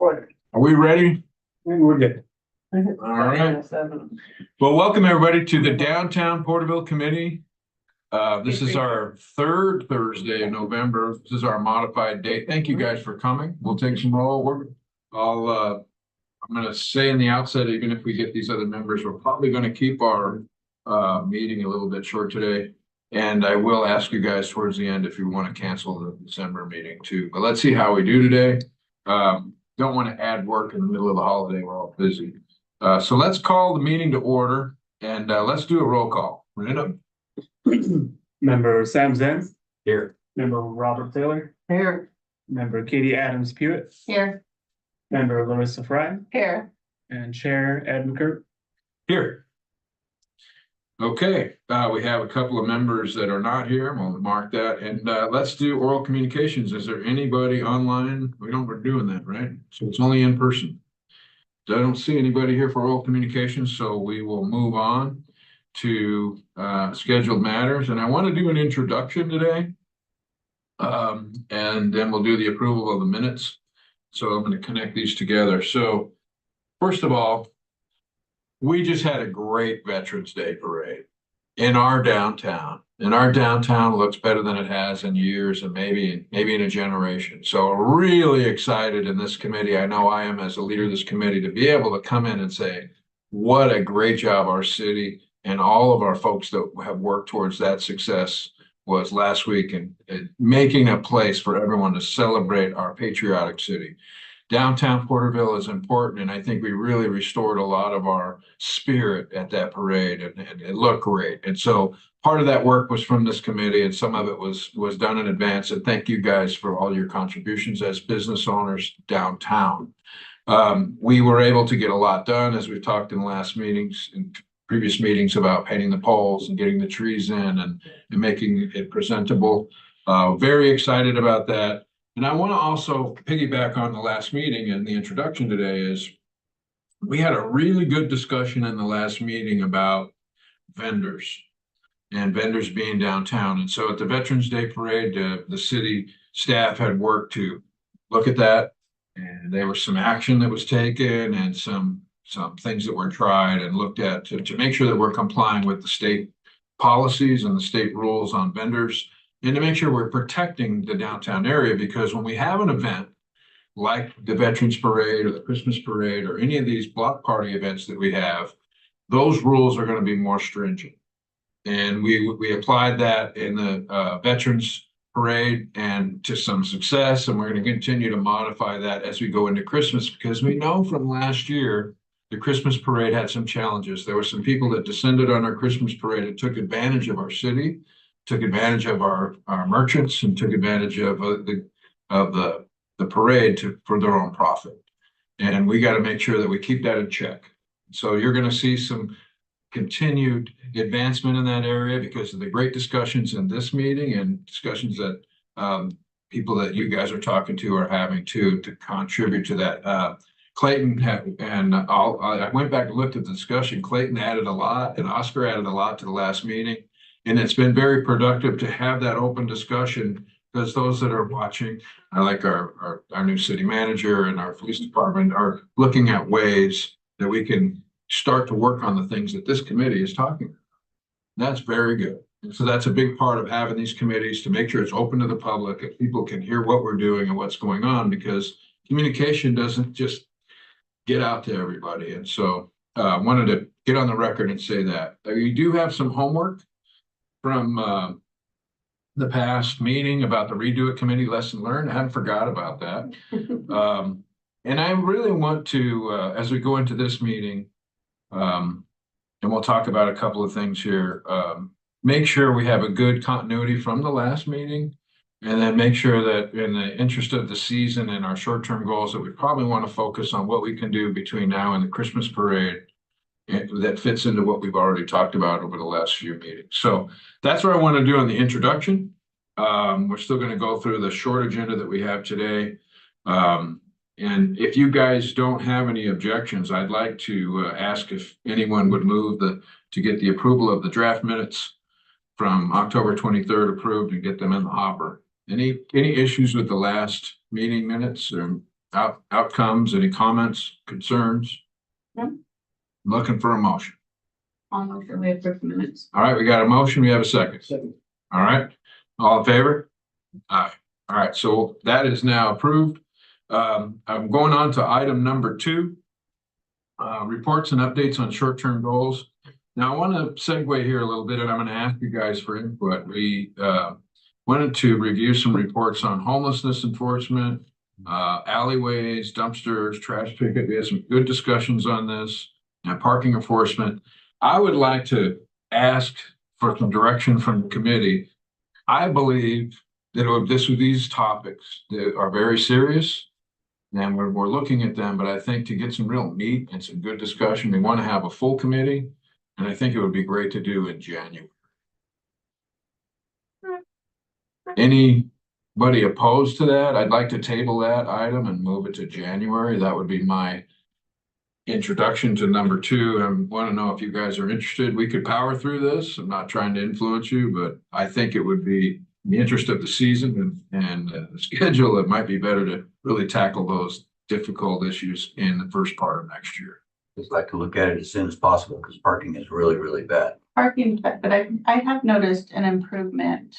Are we ready? We're good. All right. Well, welcome everybody to the Downtown Porterville Committee. This is our third Thursday in November. This is our modified date. Thank you guys for coming. We'll take some roll. I'm going to say in the outset, even if we get these other members, we're probably going to keep our meeting a little bit short today. And I will ask you guys towards the end if you want to cancel the December meeting too. But let's see how we do today. Don't want to add work in the middle of the holiday. We're all busy. So let's call the meeting to order and let's do a roll call. Random. Member Sam Zenz. Here. Member Robert Taylor. Here. Member Katie Adams Pewitt. Here. Member Larissa Fry. Here. And Chair Ed McCurt. Here. Okay, we have a couple of members that are not here. We'll mark that. And let's do oral communications. Is there anybody online? We're doing that, right? So it's only in person. I don't see anybody here for oral communications, so we will move on to scheduled matters. And I want to do an introduction today. And then we'll do the approval of the minutes. So I'm going to connect these together. So first of all, we just had a great Veterans Day parade in our downtown. And our downtown looks better than it has in years and maybe in a generation. So really excited in this committee. I know I am as a leader of this committee to be able to come in and say, what a great job our city and all of our folks that have worked towards that success was last week and making a place for everyone to celebrate our patriotic city. Downtown Porterville is important, and I think we really restored a lot of our spirit at that parade, and it looked great. And so part of that work was from this committee, and some of it was done in advance. And thank you guys for all your contributions as business owners downtown. We were able to get a lot done, as we talked in the last meetings and previous meetings about painting the poles and getting the trees in and making it presentable. Very excited about that. And I want to also piggyback on the last meeting, and the introduction today is we had a really good discussion in the last meeting about vendors and vendors being downtown. And so at the Veterans Day Parade, the city staff had worked to look at that, and there was some action that was taken and some things that were tried and looked at to make sure that we're complying with the state policies and the state rules on vendors, and to make sure we're protecting the downtown area, because when we have an event like the Veterans Parade or the Christmas Parade or any of these block party events that we have, those rules are going to be more stringent. And we applied that in the Veterans Parade and to some success, and we're going to continue to modify that as we go into Christmas, because we know from last year the Christmas Parade had some challenges. There were some people that descended on our Christmas Parade and took advantage of our city, took advantage of our merchants, and took advantage of the parade for their own profit. And we got to make sure that we keep that in check. So you're going to see some continued advancement in that area because of the great discussions in this meeting and discussions that people that you guys are talking to are having to contribute to that. Clayton I went back and looked at the discussion. Clayton added a lot and Oscar added a lot to the last meeting. And it's been very productive to have that open discussion, because those that are watching, like our new city manager and our police department, are looking at ways that we can start to work on the things that this committee is talking about. That's very good. And so that's a big part of having these committees, to make sure it's open to the public and people can hear what we're doing and what's going on, because communication doesn't just get out to everybody. And so I wanted to get on the record and say that. We do have some homework from the past meeting about the Redo It Committee lesson learned. I haven't forgot about that. And I really want to, as we go into this meeting, and we'll talk about a couple of things here, make sure we have a good continuity from the last meeting, and then make sure that in the interest of the season and our short-term goals, that we probably want to focus on what we can do between now and the Christmas parade that fits into what we've already talked about over the last few meetings. So that's what I want to do in the introduction. We're still going to go through the short agenda that we have today. And if you guys don't have any objections, I'd like to ask if anyone would move to get the approval of the draft minutes from October 23rd approved and get them in the hopper. Any issues with the last meeting minutes or outcomes, any comments, concerns? No. Looking for a motion. Almost we approve the minutes. All right, we got a motion. We have a second. All right, all in favor? Aye. All right, so that is now approved. I'm going on to item number 2. Reports and updates on short-term goals. Now, I want to segue here a little bit, and I'm going to ask you guys for input. We wanted to review some reports on homelessness enforcement, alleyways, dumpsters, trash pickup. We had some good discussions on this, and parking enforcement. I would like to ask for some direction from the committee. I believe that these topics that are very serious, and we're looking at them, but I think to get some real meat and some good discussion, we want to have a full committee, and I think it would be great to do in January. Anybody opposed to that? I'd like to table that item and move it to January. That would be my introduction to number 2. I want to know if you guys are interested. We could power through this. I'm not trying to influence you, but I think it would be in the interest of the season and the schedule. It might be better to really tackle those difficult issues in the first part of next year. Just like to look at it as soon as possible because parking is really, really bad. Parking, but I have noticed an improvement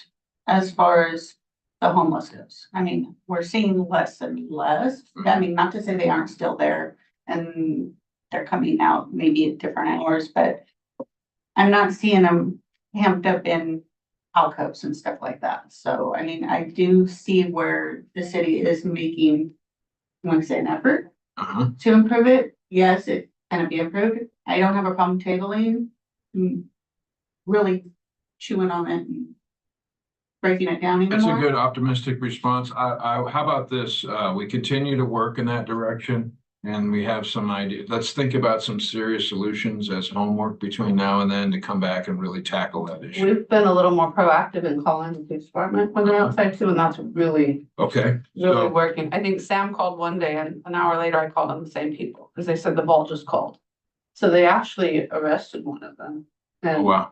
as far as the homeless goes. I mean, we're seeing less and less. I mean, not to say they aren't still there and they're coming out maybe at different hours, but I'm not seeing them hamped up in alcoves and stuff like that. So, I mean, I do see where the city is making, I want to say, an effort to improve it. Yes, it can be improved. I don't have a problem tabling, really chewing on it and breaking it down even That's a more. good optimistic response. How about this? We continue to work in that direction and we have some ideas. Let's think about some serious solutions as homework between now and then to come back and really tackle that issue. We've been a little more proactive in calling the police department when they're outside too, and that's really, Okay. really So, working. I think Sam called one day and an hour later I called on the same people, because they said the ball just called. So they actually arrested one of them. oh, And wow.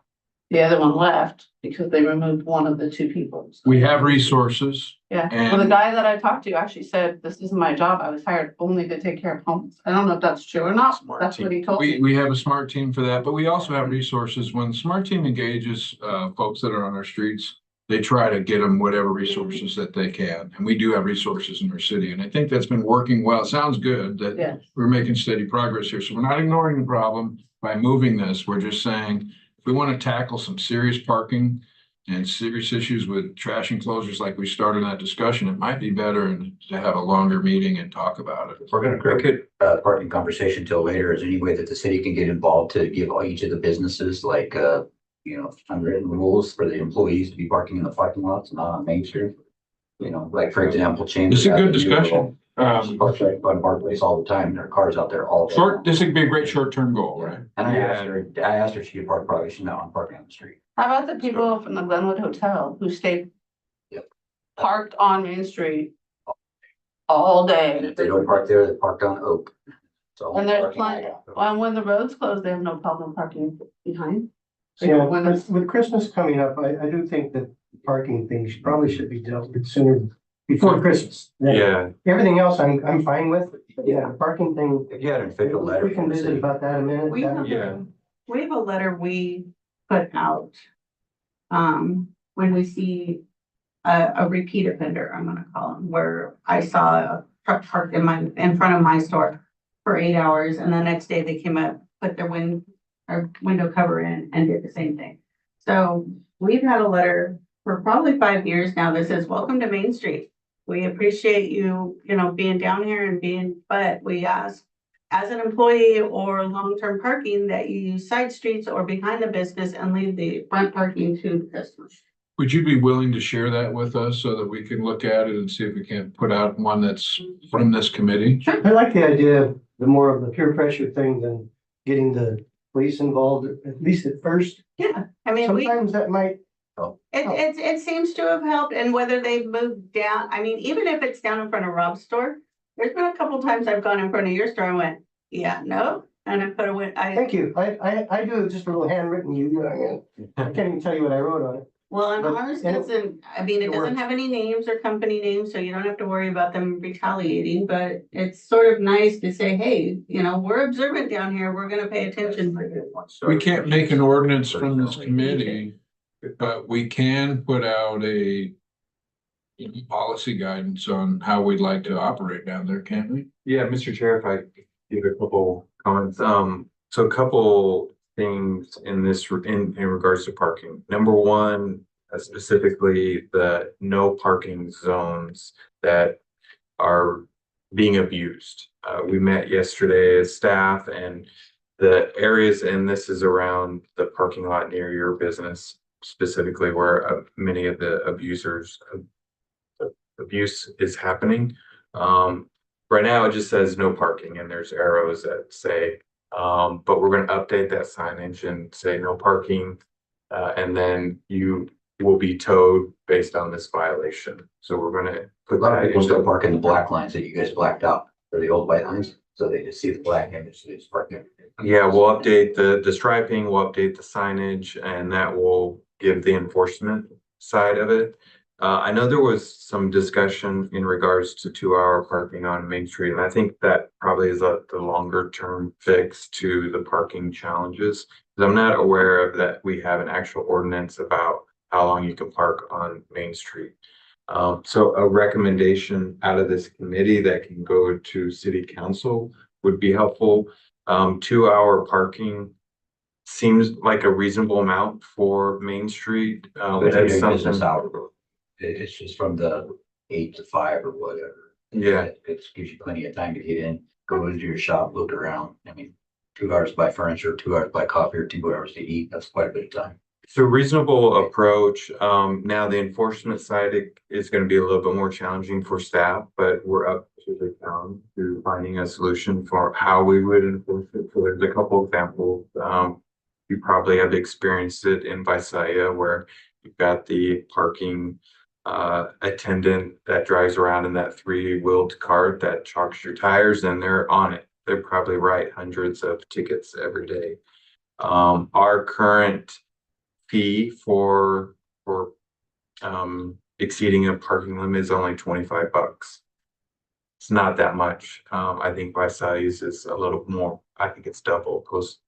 the other one left because they removed one of the 2 people. So- We have resources. Yeah, well, the and- guy that I talked to actually said, this isn't my job. I was hired only to take care of homeless. I don't know if that's true or not. Smart That's team. what he told We, me. we have a smart team for that, but we also have resources. When the smart team engages, folks that are on our streets, they try to get them whatever resources that they can. And we do have resources in our city. And I think that's been working well. It sounds good that Yes. we're making steady progress here. So we're not ignoring the problem by moving this. We're just saying, if we want to tackle some serious parking and serious issues with trash enclosures like we started that discussion, it might be better to have a longer meeting and talk about it. If we're gonna cricket parking conversation till later, is there any way that the city can get involved to give each of the businesses like unwritten rules for the employees to be parking in the parking lots, not on Main Street? You know, like for example, Chambers. It's a good Avenue, discussion. She parks right by Park Place all the time. There are cars out there all day. This would be a great short-term goal, right? And I asked her if she could park, probably she's not on parking on the street. How about the people from the Glenwood Hotel who stayed Yep. parked on Main Street all And day? if they don't park there, they park on Oak. So And there's plenty, and when the roads close, they have no problem parking behind. Yeah, When it's- with Christmas coming up, I do think that parking things probably should be dealt with sooner, before Christmas. Everything else I'm fine with, but yeah, the parking thing, If you had an official letter. we can from the visit city. about that in a minute. We have, we have a letter we put out. When we see a repeat offender, I'm gonna call him, where I saw a truck parked in front of my store for 8 hours, and the next day they came up, put their window cover in and did the same thing. So we've had a letter for probably 5 years now that says, welcome to Main Street. We appreciate you, being down here and but we ask as an employee or long-term parking that you use side streets or behind the business and leave the front parking to the customers. Would you be willing to share that with us so that we can look at it and see if we can put out one that's from this committee? I like the idea of the more of the peer pressure thing than getting the police involved, at least at first. Yeah, I mean, Sometimes that might, it seems to have helped, and whether they've moved down, I mean, even if it's down in front of Rob's store, there's been a couple times I've gone in front of your store and went, yeah, no, and I thank you. I do just a little handwritten, I can't even tell you what I wrote on it. Well, and But- ours and it- doesn't, I mean, it it doesn't works. have any names or company names, so you don't have to worry about them retaliating, but it's sort of nice to say, hey, you know, we're observant down here, we're gonna pay attention. We can't make an ordinance from this committee, but we can put out a policy guidance on how we'd like to operate down there, can't we? Yeah, Mr. Chair, if I could give a couple comments, so a couple things in this, in regards to parking. Number one, specifically the no parking zones that are being abused. We met yesterday as staff and the areas, and this is around the parking lot near your business, specifically where many of the abuse is happening. Right now, it just says no parking and there's arrows that say, but we're gonna update that signage and say no parking. And then you will be towed based on this violation. So we're gonna A put lot of that people still into, park in the black lines that you guys blacked out, or the old white lines, so they just see the black image, so they just park there. yeah, we'll update the striping, we'll update the signage, and that will give the enforcement side of it. I know there was some discussion in regards to 2-hour parking on Main Street, and I think that probably is the longer term fix to the parking challenges. 'Cause I'm not aware of that we have an actual ordinance about how long you can park on Main Street. So a recommendation out of this committee that can go to city council would be helpful. 2-hour parking seems like a reasonable amount for Main Street. That's That's during business something, hour. It's just from the 8 to 5 or whatever. yeah. It gives you plenty of time to get in, go into your shop, look around. I mean, 2 hours to buy furniture, 2 hours to buy coffee, or 2 hours to eat, that's quite a bit of time. So reasonable approach. Now the enforcement side is going to be a little bit more challenging for staff, but we're up to the town to finding a solution for how we would enforce it. So there's a couple examples. You probably have experienced it in Visalia where you've got the parking attendant that drives around in that 3-wheeled cart that chalks your tires and they're on it. They probably write hundreds of tickets every day. Our current fee for exceeding a parking limit is only $25. It's not that much. I think Visalia's is a little more. I think it's double. Close.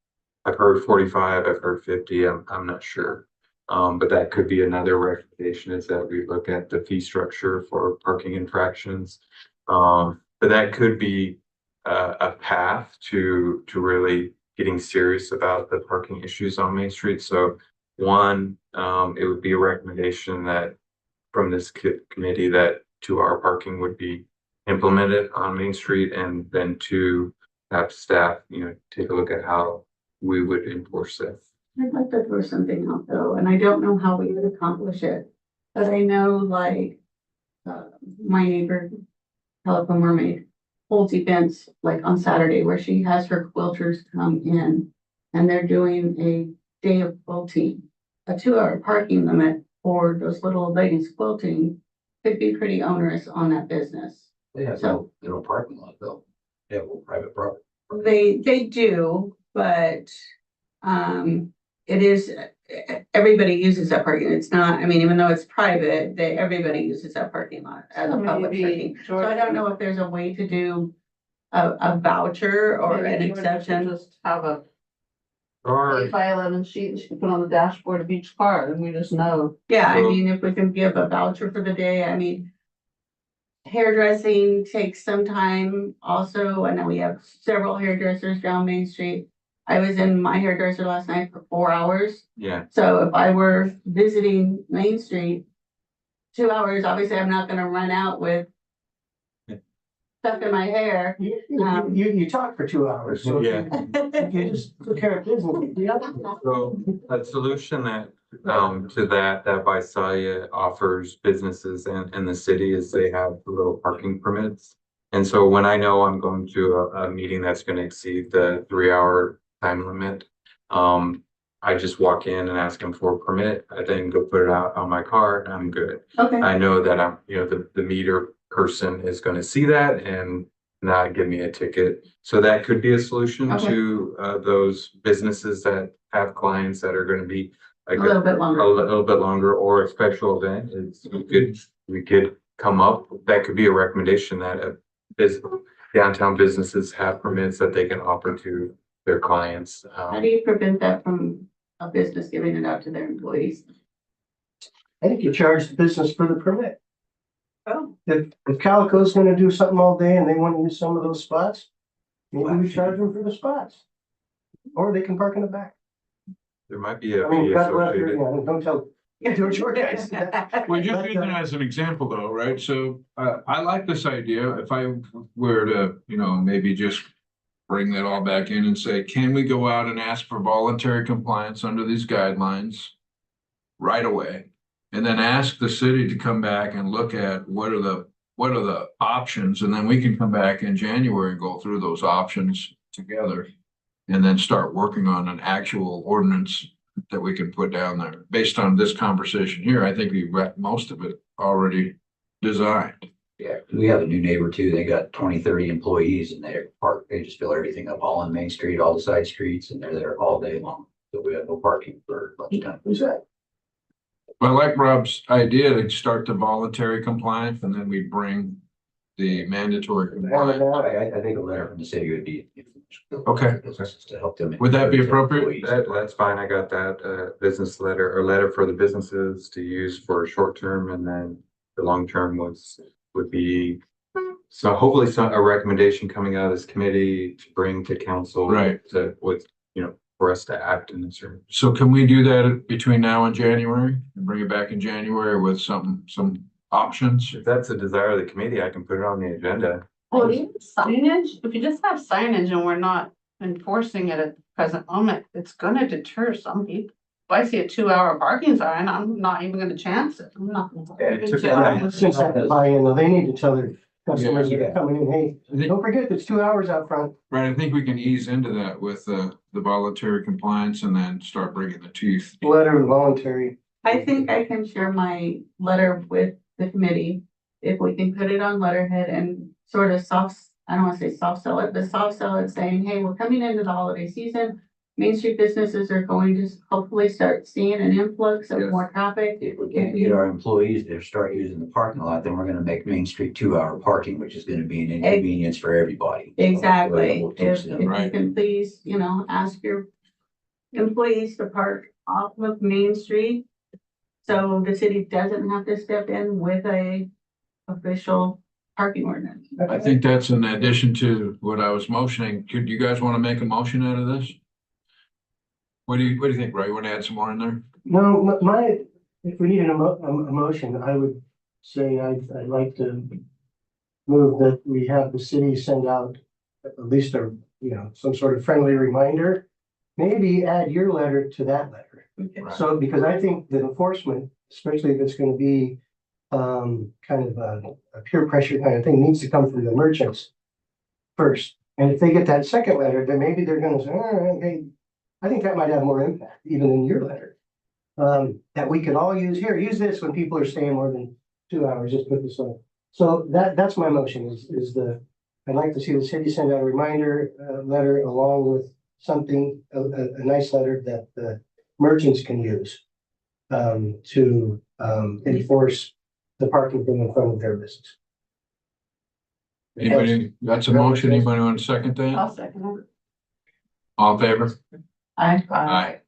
I've heard 45. I've heard 50. I'm not sure. But that could be another recommendation is that we look at the fee structure for parking infractions. But that could be a path to really getting serious about the parking issues on Main Street. So one, it would be a recommendation that from this committee that 2-hour parking would be implemented on Main Street, and then to have staff, take a look at how we would enforce that. I'd like to throw something out though, and I don't know how we would accomplish it, but I know like, my neighbor, Pelican Mermaid, holds events like on Saturday where she has her quilters come in and they're doing a day of quilting. A 2-hour parking limit for those little ladies quilting could be pretty onerous on that business. They have no parking lot though. They have a private property. They do, but, it is, everybody uses that parking. It's not, I mean, even though it's private, everybody uses that parking lot as a public parking. So I don't know if there's a way to do a voucher or an Maybe you would exception. Just have a Or 8x11 sheet and she can put on the dashboard of each car and we just know. Yeah, I So- mean, if we can give a voucher for the day, I mean. Hairdressing takes some time also. I know we have several hairdressers down Main Street. I was in my hairdresser last night for 4 hours. yeah, So if I were visiting Main Street, 2 hours, obviously I'm not gonna run out with stuff in my hair. You talk for 2 hours, so yeah. you just took care of business. So a solution that to that Visalia offers businesses and the city is they have little parking permits. And so when I know I'm going to a meeting that's going to exceed the 3-hour time limit, I just walk in and ask them for a permit. I then go put it out on my car and I'm good. Okay, I know that I'm, the meter person is going to see that and not give me a ticket. So that could be a solution Okay. to those businesses that have clients that are going to be A little bit a longer. little bit longer, or a special event, we could come up, that could be a recommendation that downtown businesses have permits that they can offer to their clients. How do you prevent that from a business giving it out to their employees? I think you charge the business for the permit. Oh. If Calico's gonna do something all day and they want to use some of those spots, maybe we charge them for the spots. Or they can park in the back. There might be a I mean, fee God bless you, associated. don't tell. George guys. We're just using it as an example though, right? So, I like this idea. If I were to, maybe just bring that all back in and say, can we go out and ask for voluntary compliance under these guidelines right away? And then ask the city to come back and look at what are the options, and then we can come back in January and go through those options together. And then start working on an actual ordinance that we can put down there. Based on this conversation here, I think we've got most of it already designed. Yeah, we have a new neighbor too. They got 20, 30 employees and they just fill everything up all on Main Street, all the side streets, and they're there all day long. So we have no parking for lunchtime. Who's that? But I like Rob's idea to start the voluntary compliance and then we bring the mandatory compliance. I think a letter from the city would be. Okay. To help them. Would that be appropriate? That's fine, I got that, business letter, or letter for the businesses to use for short term, and then the long term would be. So hopefully a recommendation coming out of this committee to bring to council. Right. For us to act in this room. So can we do that between now and January and bring it back in January with some options? If that's a desire of the committee, I can put it on the agenda. Well, even signage, if you just have signage and we're not enforcing it at the present moment, it's gonna deter some people. If I see a 2-hour parking sign, I'm not even gonna chance it. I'm not. gonna- Yeah, it took Since I can buy in, though, they need to tell their customers that Yeah. are coming in, hey, don't forget, it's 2 hours out front. Right, I think we can ease into that with the voluntary compliance and then start bringing the teeth. Letter of voluntary. I think I can share my letter with the committee. If we can put it on letterhead and sort of I don't wanna say soft sell it, but soft sell it saying, hey, we're coming into the holiday season. Main Street businesses are going to hopefully start seeing an influx of Yes. more traffic. If we can't get our employees to start using the parking lot, then we're gonna make Main Street 2-hour parking, which is gonna be an inconvenience for everybody. Exactly. We'll teach If them. you Right. can please, ask your employees to park off of Main Street. So the city doesn't have to step in with a official parking ordinance. I think that's in addition to what I was motioning. Could you guys want to make a motion out of this? What do you think, Ray? You want to add some more in there? No, if we needed a motion, I would say I'd like to move that we have the city send out at least some sort of friendly reminder. Maybe add your letter to that letter. Right. So, because I think that enforcement, especially if it's gonna be kind of a peer pressure kind of thing, needs to come from the merchants first. And if they get that second letter, then maybe they're gonna say, all right, hey, I think that might have more impact even than your letter. That we could all use this when people are staying more than 2 hours, just put this on. So that's my motion I'd like to see the city send out a reminder letter along with something, a nice letter that the merchants can use to enforce the parking thing in front of their business. Anybody, that's a motion. Anybody want to second that? I'll second it. All in favor? I'd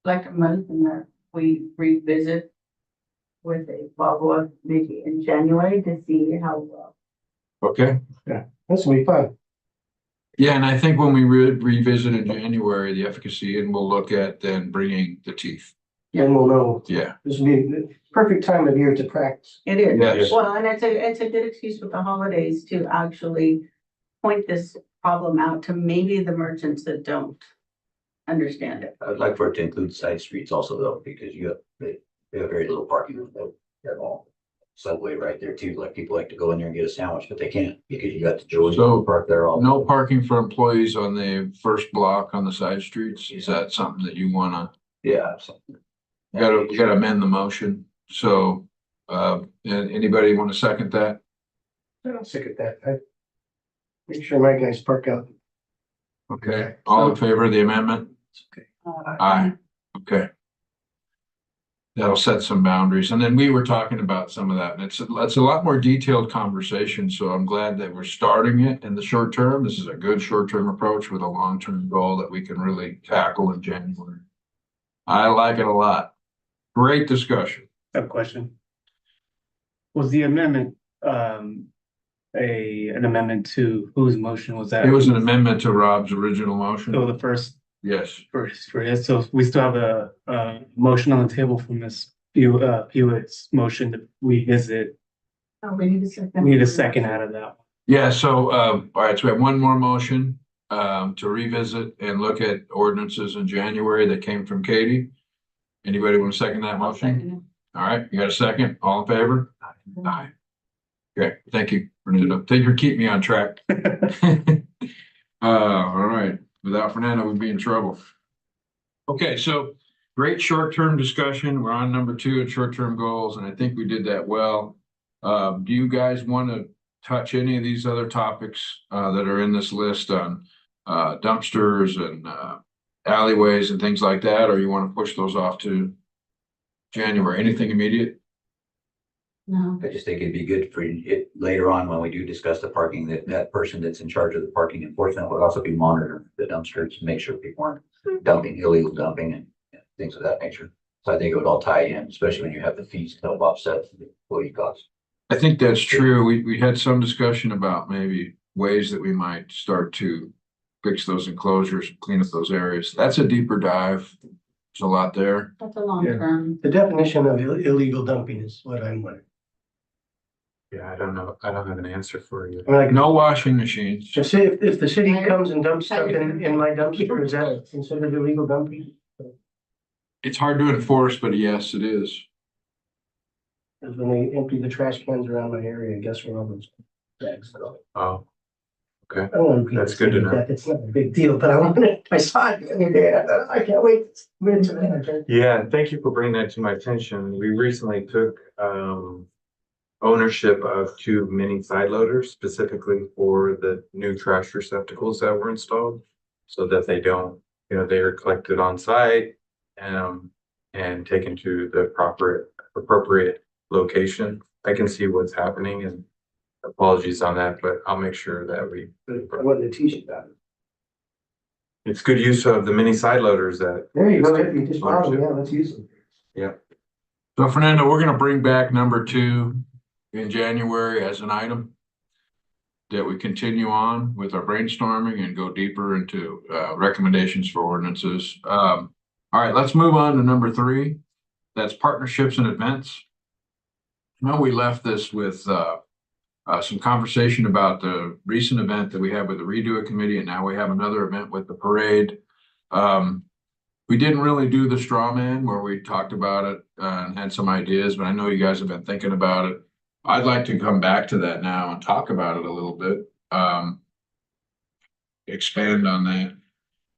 like to mention that we revisit with a follow-up maybe in January to see how Okay. This will be fun. Yeah, and I think when we revisit in January, the efficacy, and we'll look at then bringing the teeth. And we'll know, Yeah. this will be the perfect time of year to practice. it is. Yes. Well, and it's a good excuse with the holidays to actually point this problem out to maybe the merchants that don't understand it. I'd like for it to include side streets also though, because they have very little parking at all. Subway right there too, like people like to go in there and get a sandwich, but they can't because you got the Joey So, park there all. No parking for employees on the first block on the side streets. Is that something that you wanna, Yeah. you gotta amend the motion? So, and anybody want to second that? I'm sick of that. Make sure my guys park out. Okay, all in favor of the amendment? Okay. Aye. Okay. that'll set some boundaries. And then we were talking about some of that, and it's a lot more detailed conversation. So I'm glad that we're starting it in the short term. This is a good short-term approach with a long-term goal that we can really tackle in January. I like it a lot. Great discussion. I have a question. Was the amendment, an amendment to whose motion was that? It was an amendment to Rob's original So motion. the first, Yes. for his, so we still have a motion on the table from Ms. Hewitt's motion to revisit. Oh, we need a second. We need a second out of that. Yeah, so, all right, so we have one more motion, to revisit and look at ordinances in January that came from Katie. Anybody want to second that motion? All right, you got a second? All in favor? Aye. Okay, thank you. Fernando. Thank you for keeping me on track. All right, without Fernando, we'd be in trouble. Okay, so great short-term discussion. We're on number 2 at short-term goals, and I think we did that well. Do you guys want to touch any of these other topics that are in this list on dumpsters and alleyways and things like that, or you want to push those off to January? Anything immediate? No, I just think it'd be good for it later on when we do discuss the parking, that person that's in charge of the parking enforcement would also be monitoring the dumpsters, to make sure people aren't dumping, illegal dumping and things of that nature. So I think it would all tie in, especially when you have the fees to help offset the employee costs. I think that's true. We had some discussion about maybe ways that we might start to fix those enclosures, clean up those areas. That's a deeper dive. There's a lot there. that's a long term. The definition of illegal dumping is what I'm wondering. Yeah, I don't know. I don't have an answer for you. I mean, like, No washing machines. just say if the city comes and dumps stuff in my dumpster, is that considered illegal dumping? It's hard to enforce, but yes, it is. Because when they empty the trash cans around my area, guess where all those bags go? Oh, I don't want to. That's good to know. It's not a big deal, but I saw it the other day. I can't wait to get into that. yeah, thank you for bringing that to my attention. We recently took ownership of 2 mini side loaders specifically for the new trash receptacles that were installed, so that they don't, they are collected on site and taken to the appropriate location. I can see what's happening, and apologies on that, but I'll make sure that I wanted to teach you about it. it's good use of the mini side loaders that. There you go. You just borrow them. Yeah, let's use them. So Fernando, we're gonna bring back number 2 in January as an item that we continue on with our brainstorming and go deeper into recommendations for ordinances. All right, let's move on to number 3. That's partnerships and events. Now we left this with some conversation about the recent event that we had with the Redo It Committee, and now we have another event with the parade. We didn't really do the straw man where we talked about it and had some ideas, but I know you guys have been thinking about it. I'd like to come back to that now and talk about it a little bit. Expand on that.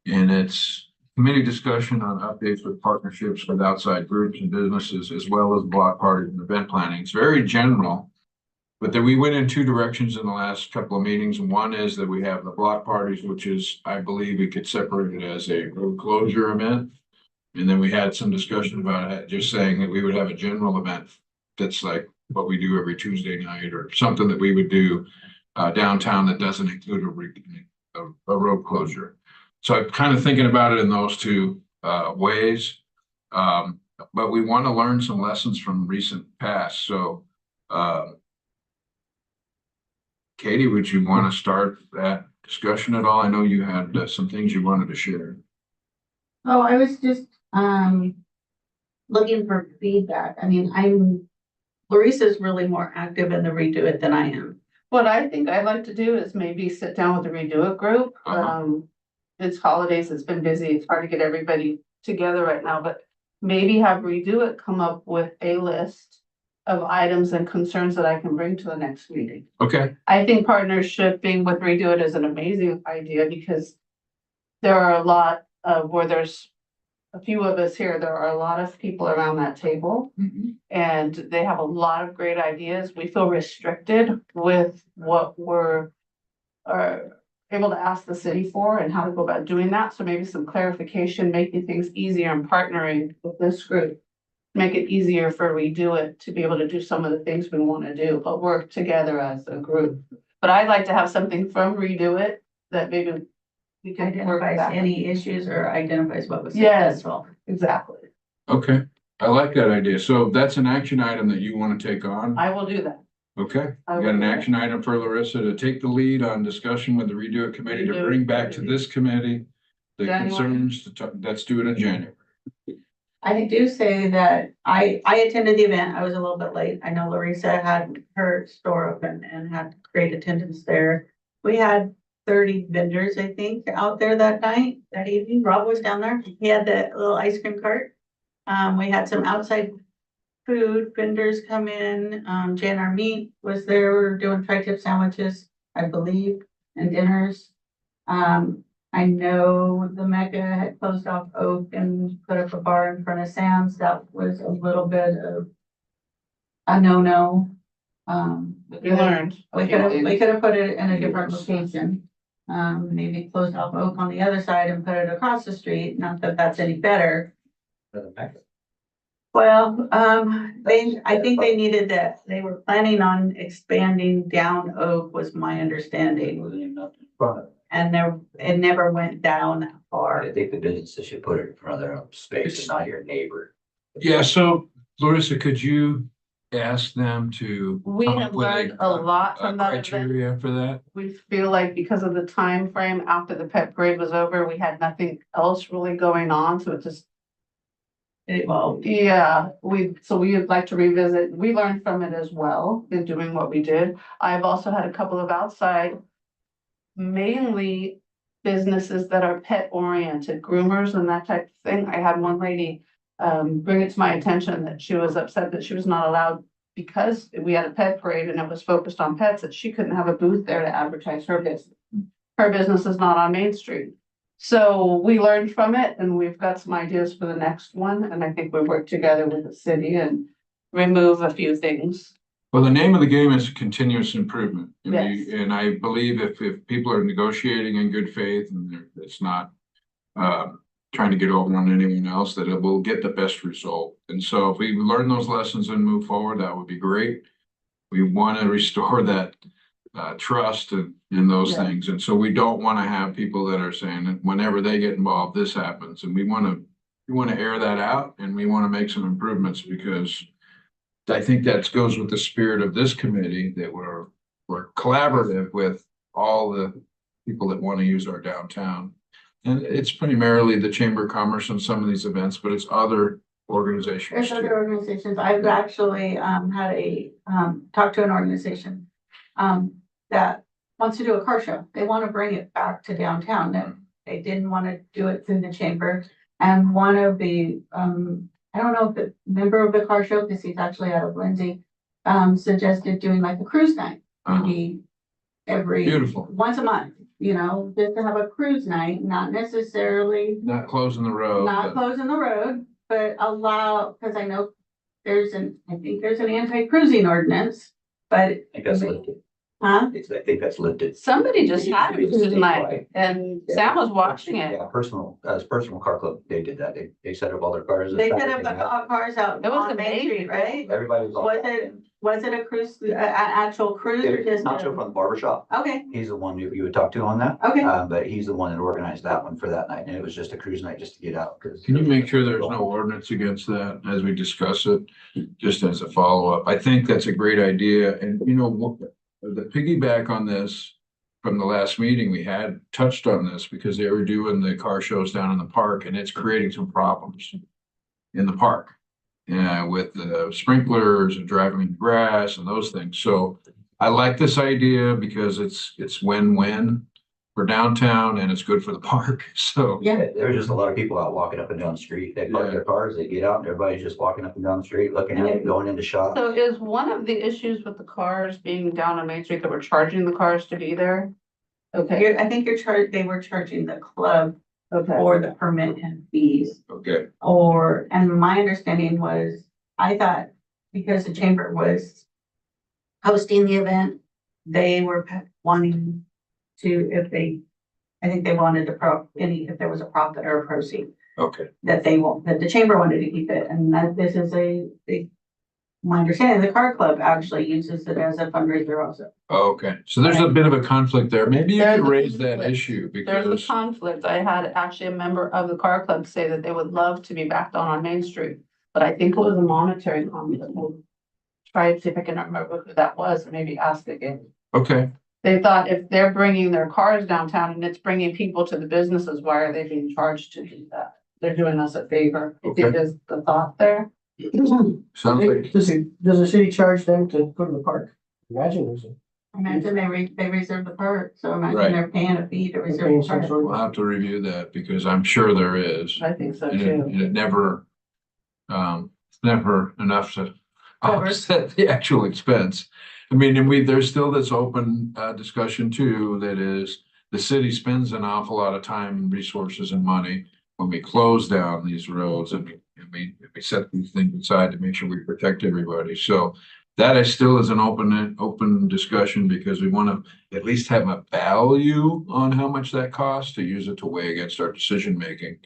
And it's committee discussion on updates with partnerships with outside groups and businesses, as well as block parties and event planning. It's very general. But then we went in 2 directions in the last couple of meetings. One is that we have the block parties, which is, I believe we could separate it as a road closure event. And then we had some discussion about it, just saying that we would have a general event that's like what we do every Tuesday night, or something that we would do downtown that doesn't include a road closure. So I'm kind of thinking about it in those 2 ways. But we want to learn some lessons from recent past. So Katie, would you want to start that discussion at all? I know you had some things you wanted to share. Oh, I was just, looking for feedback. I mean, Larissa's really more active in the Redo It than I am. What I think I'd like to do is maybe sit down with the Redo It group. It's holidays, it's been busy, it's hard to get everybody together right now, but maybe have Redo It come up with a list of items and concerns that I can bring to the next meeting. Okay. I think partnershiping with Redo It is an amazing idea, because there are a lot of, where there's a few of us here, there are a lot of people around that table, and they have a lot of great ideas. We feel restricted with what we're able to ask the city for and how to go about doing that. So maybe some clarification, making things easier, and partnering with this group make it easier for redo it to be able to do some of the things we want to do, but work together as a group. But I'd like to have something from redo it that maybe we can work Identifies back. any issues or identifies what was Yes. successful. Exactly. Okay, I like that idea. So that's an action item that you want to take on? I will do that. Okay, I you will got an do that. action item for Larissa to take the lead on discussion with the redo it committee to Redo it bring back to committee. this committee the January. concerns, let's do it in January. I do say that I attended the event. I was a little bit late. I know Larissa had her store open and had great attendance there. We had 30 vendors, I think, out there that night, that evening. Rob was down there. He had the little ice cream cart. We had some outside food vendors come in. Jan Our Meat was there. We were doing tri-tip sandwiches, I believe, and dinners. I know the Mecca had closed off Oak and put up a bar in front of Sam's. That was a little bit of a no-no. We learned. We could have put it in a different location. Maybe closed off Oak on the other side and put it across the street. Not that that's any better. Well, I think they needed that. They were planning on expanding down Oak was my understanding. And it never went down that far. I think the businesses should put it in front of their own space and not your neighbor. Yeah, so Larissa, could you ask them to? We come have up with learned a lot from that event. criteria for that? We feel like because of the time frame after the pet parade was over, we had nothing else really going on, so it just. Well, Yeah, so we would like to revisit, we learned from it as well in doing what we did. I've also had a couple of outside, mainly businesses that are pet oriented, groomers and that type of thing. I had one lady bring it to my attention that she was upset that she was not allowed because we had a pet parade and it was focused on pets, that she couldn't have a booth there to advertise her business. Her business is not on Main Street. So we learned from it and we've got some ideas for the next one. And I think we work together with the city and remove a few things. Well, the name of the game is continuous improvement. And Yes. and I believe if people are negotiating in good faith and it's not trying to get over on anyone else, that it will get the best result. And so if we learn those lessons and move forward, that would be great. We want to restore that trust in those Yeah. things. And so we don't want to have people that are saying that whenever they get involved, this happens. And we want to air that out and we want to make some improvements because I think that goes with the spirit of this committee that we're collaborative with all the people that want to use our downtown. And it's primarily the Chamber of Commerce and some of these events, but it's other organizations there's too. other organizations. I've actually talked to an organization that wants to do a car show. They want to bring it back to downtown. They didn't want to do it through the chamber. And one of the I don't know if the member of the car show, because he's actually out of Lindsay, suggested doing like a cruise night, maybe Beautiful. once a month, just to have a cruise night, not necessarily Not closing the road. not but- closing the road, but allow, because I know I think there's an anti-cruising ordinance, but, I think that's lifted. huh? I think that's lifted. Somebody just had It it used to be tonight and Sam was watching it. Yeah, personal car club, they did that. They set up all their cars. They set up the cars out It was on Main amazing. Street, right? Everybody was. Was it a cruise, an actual cruise or just? Nacho from the barber shop. Okay, He's the one you would talk to on that. okay. But he's the one that organized that one for that night. And it was just a cruise night just to get out. Can you make sure there's no ordinance against that as we discuss it, just as a follow-up? I think that's a great idea. And the piggyback on this from the last meeting we had touched on this because they were doing the car shows down in the park and it's creating some problems in the park. With the sprinklers and driving in grass and those things. So I like this idea because it's win-win for downtown and it's good for the park. So Yeah, There was just a lot of people out walking up and down the street. They park their cars, they get out and everybody's just walking up and down the street, looking at it, going into shops. So is one of the issues with the cars being down on Main Street that we're charging the cars to be there? Okay, I think they were charging the club okay. for the permit and fees. okay, And my understanding was, I thought because the chamber was hosting the event, they were wanting to, I think they wanted to if there was a profit or a proceed. Okay, that they won't, that the chamber wanted to keep it, and that this is my understanding, the car club actually uses it as a fundraiser also. okay. So there's a bit of a conflict there. Maybe you There's could a raise that conflict. issue There's a because, conflict. I had actually a member of the car club say that they would love to be back on Main Street, but I think it was a monetary conflict. We'll try to see if I can remember who that was and maybe ask again. okay, They thought if they're bringing their cars downtown and it's bringing people to the businesses, why are they being charged to do that? They're doing us a favor. I think Okay. is the thought there. sounds like, Does the city charge them to go to the park? Imagine there's a. Imagine they reserve the park, so imagine Right. they're paying a fee to They're reserve paying the some park. sort of- we'll have to review that because I'm sure there is. I think so And too. it never, it's never enough to Cover. offset the actual expense. I mean, and there's still this open, discussion too, that is, the city spends an awful lot of time and resources and money when we close down these roads and we set these things aside to make sure we protect everybody. So that is still is an open discussion because we want to at least have a value on how much that costs to use it to weigh against our decision making.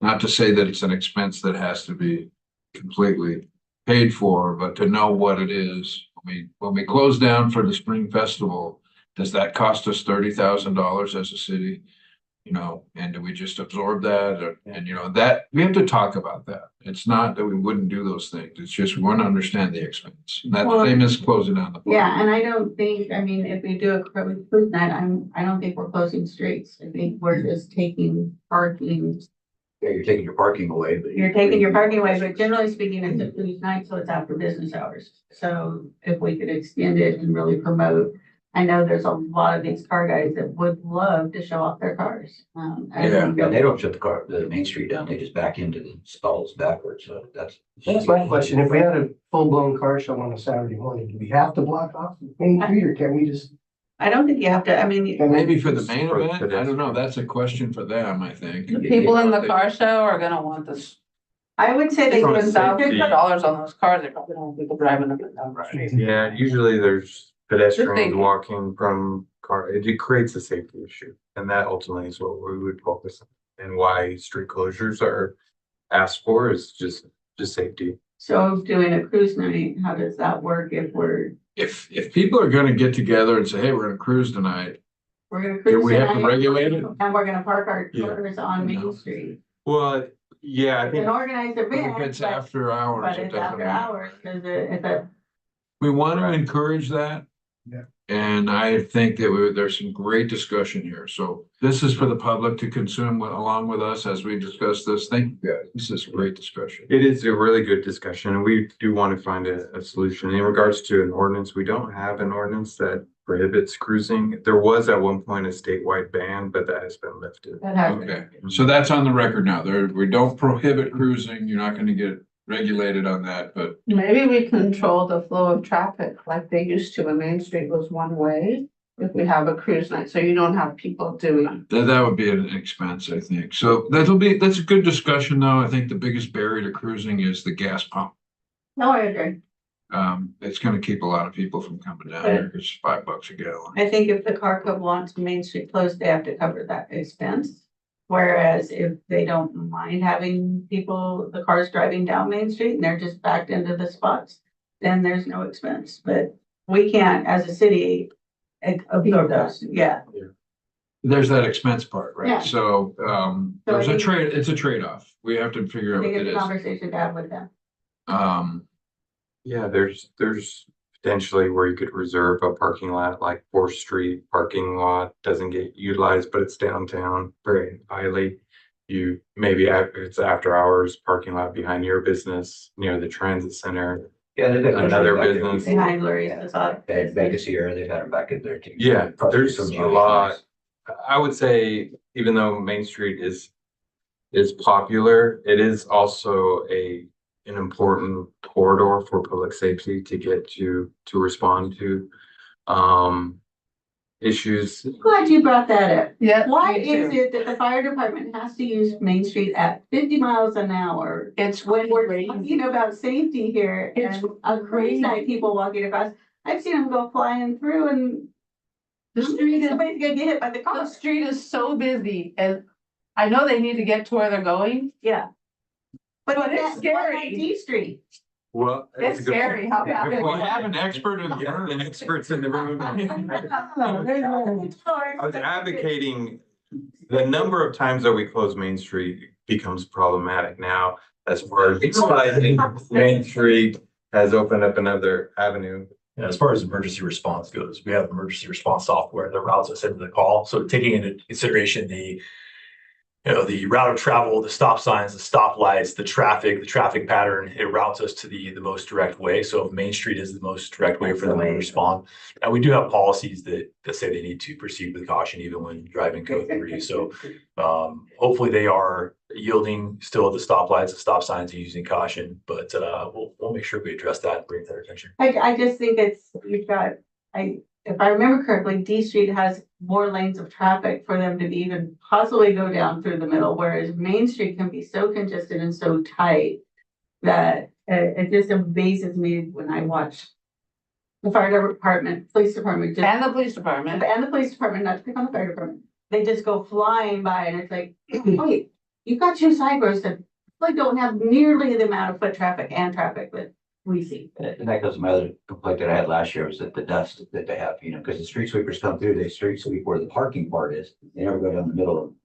Not to say that it's an expense that has to be completely paid for, but to know what it is. When we close down for the spring festival, does that cost us $30,000 as a city? You know, and do we just absorb that? And you know, that we have to talk about that. It's not that we wouldn't do those things. It's just we want to understand the expense. And that's the Well, same as closing down the. Yeah, and I don't think, I mean, if we do a cruise night, I don't think we're closing streets. I think we're just taking parking. Yeah, you're taking your parking away, but. You're taking your parking away, but generally speaking, it's a cruise night, so it's after business hours. So if we could extend it and really promote, I know there's a lot of these car guys that would love to show off their cars. Yeah. Yeah, they don't shut the main street down. They just back into the stalls backwards. So that's. That's my question. If we had a full-blown car show on a Saturday morning, do we have to block off the Main Street or can we just? I don't think you have to, I mean, Maybe for the main For event, I don't know. pedestrians. That's a question for them, I think. The people in the car show are gonna want this. I would say they From would a stop safety- $1,000 on those cars. They probably don't want people driving up and down the street. Yeah, usually there's pedestrians safety. walking from car, it creates a safety issue. And that ultimately is what we would focus on. And why street closures are asked for is just safety. so doing a cruise night, how does that work if If people are gonna get together and say, hey, we're gonna cruise tonight, we're gonna do cruise we have to tonight, regulate it? and we're gonna park our Yeah. cars on No. Main Street? Well, yeah, I It's think. an organized event, If it's but after hours, but it it's doesn't after matter. hours, cause it's a, We want to Right. encourage that. Yeah. And I think that there's some great discussion here. So this is for the public to consume along with us as we discuss this. Thank you guys. This is a great discussion. It is a really good discussion and we do want to find a solution. In regards to an ordinance, we don't have an ordinance that prohibits cruising. There was at one point a statewide ban, but that has been lifted. that has. Okay, so that's on the record now. We don't prohibit cruising. You're not going to get regulated on that, but Maybe we control the flow of traffic like they used to when Main Street was one way. If we have a cruise night, so you don't have people doing. that would be an expense, I think. So that's a good discussion though. I think the biggest barrier to cruising is the gas pump. No, I agree. It's gonna keep a lot of people from coming down here. It's $5 a gallon. I think if the car club wants Main Street closed, they have to cover that expense. Whereas if they don't mind having the cars driving down Main Street and they're just backed into the spots, then there's no expense. But we can't, as a city, absorb those, yeah. There's that expense part, Yeah. right? So, So I think- it's a trade-off. We have to figure I out what think it it's a is. conversation to have with them. Yeah, there's potentially where you could reserve a parking lot, like 4th Street parking lot doesn't get utilized, but it's downtown very highly. You maybe it's after hours parking lot behind your business near the transit center. Yeah, they've got. Another back there business. before. Behind Lurie's Facade. They had Vegas here, they've had them back in there too. Yeah, Probably there's some a Jewish lot. guys. I would say even though Main Street is popular, it is also an important corridor for public safety to get to respond to issues. Glad you brought that up. Yeah. Why me is too. it that the fire department has to use Main Street at 50 miles an hour? It's When we're crazy. talking about safety here It's and a crazy night, people walking across, I've seen them go flying through and The street is, somebody's gonna get hit by the the car. street is so busy and I know they need to get to where they're going. Yeah. But But it's that's scary. D Street. Well. that's It's a good scary point. how Yeah, bad good it We point. have an expert in the Yeah, the room. experts in the room. I I was advocating, the number of times that we close Main Street becomes problematic now as far as utilizing Main Street has opened up another avenue. And as far as emergency response goes, we have emergency response software that routes us into the call. So taking into consideration the route of travel, the stop signs, the stoplights, the traffic pattern, it routes us to the most direct way. So if Main Street is the most direct way for them to respond. And we do have policies that say they need to proceed with caution even when driving code 3. So hopefully they are yielding still at the stoplights, the stop signs, and using caution. But we'll make sure we address that and bring that attention. I just think you've got, if I remember correctly, D Street has more lanes of traffic for them to even possibly go down through the middle, whereas Main Street can be so congested and so tight that it just amazes me when I watch the fire department, police department, And the police department. and the police department, not to pick on the fire department, they just go flying by and it's like, wait, you've got two side roads that like don't have nearly the amount of foot traffic and traffic that we see. And that goes to my other complaint that I had last year was that the dust that they have, because the street sweepers come through, they street sweep where the parking part is. They never go down the middle of them.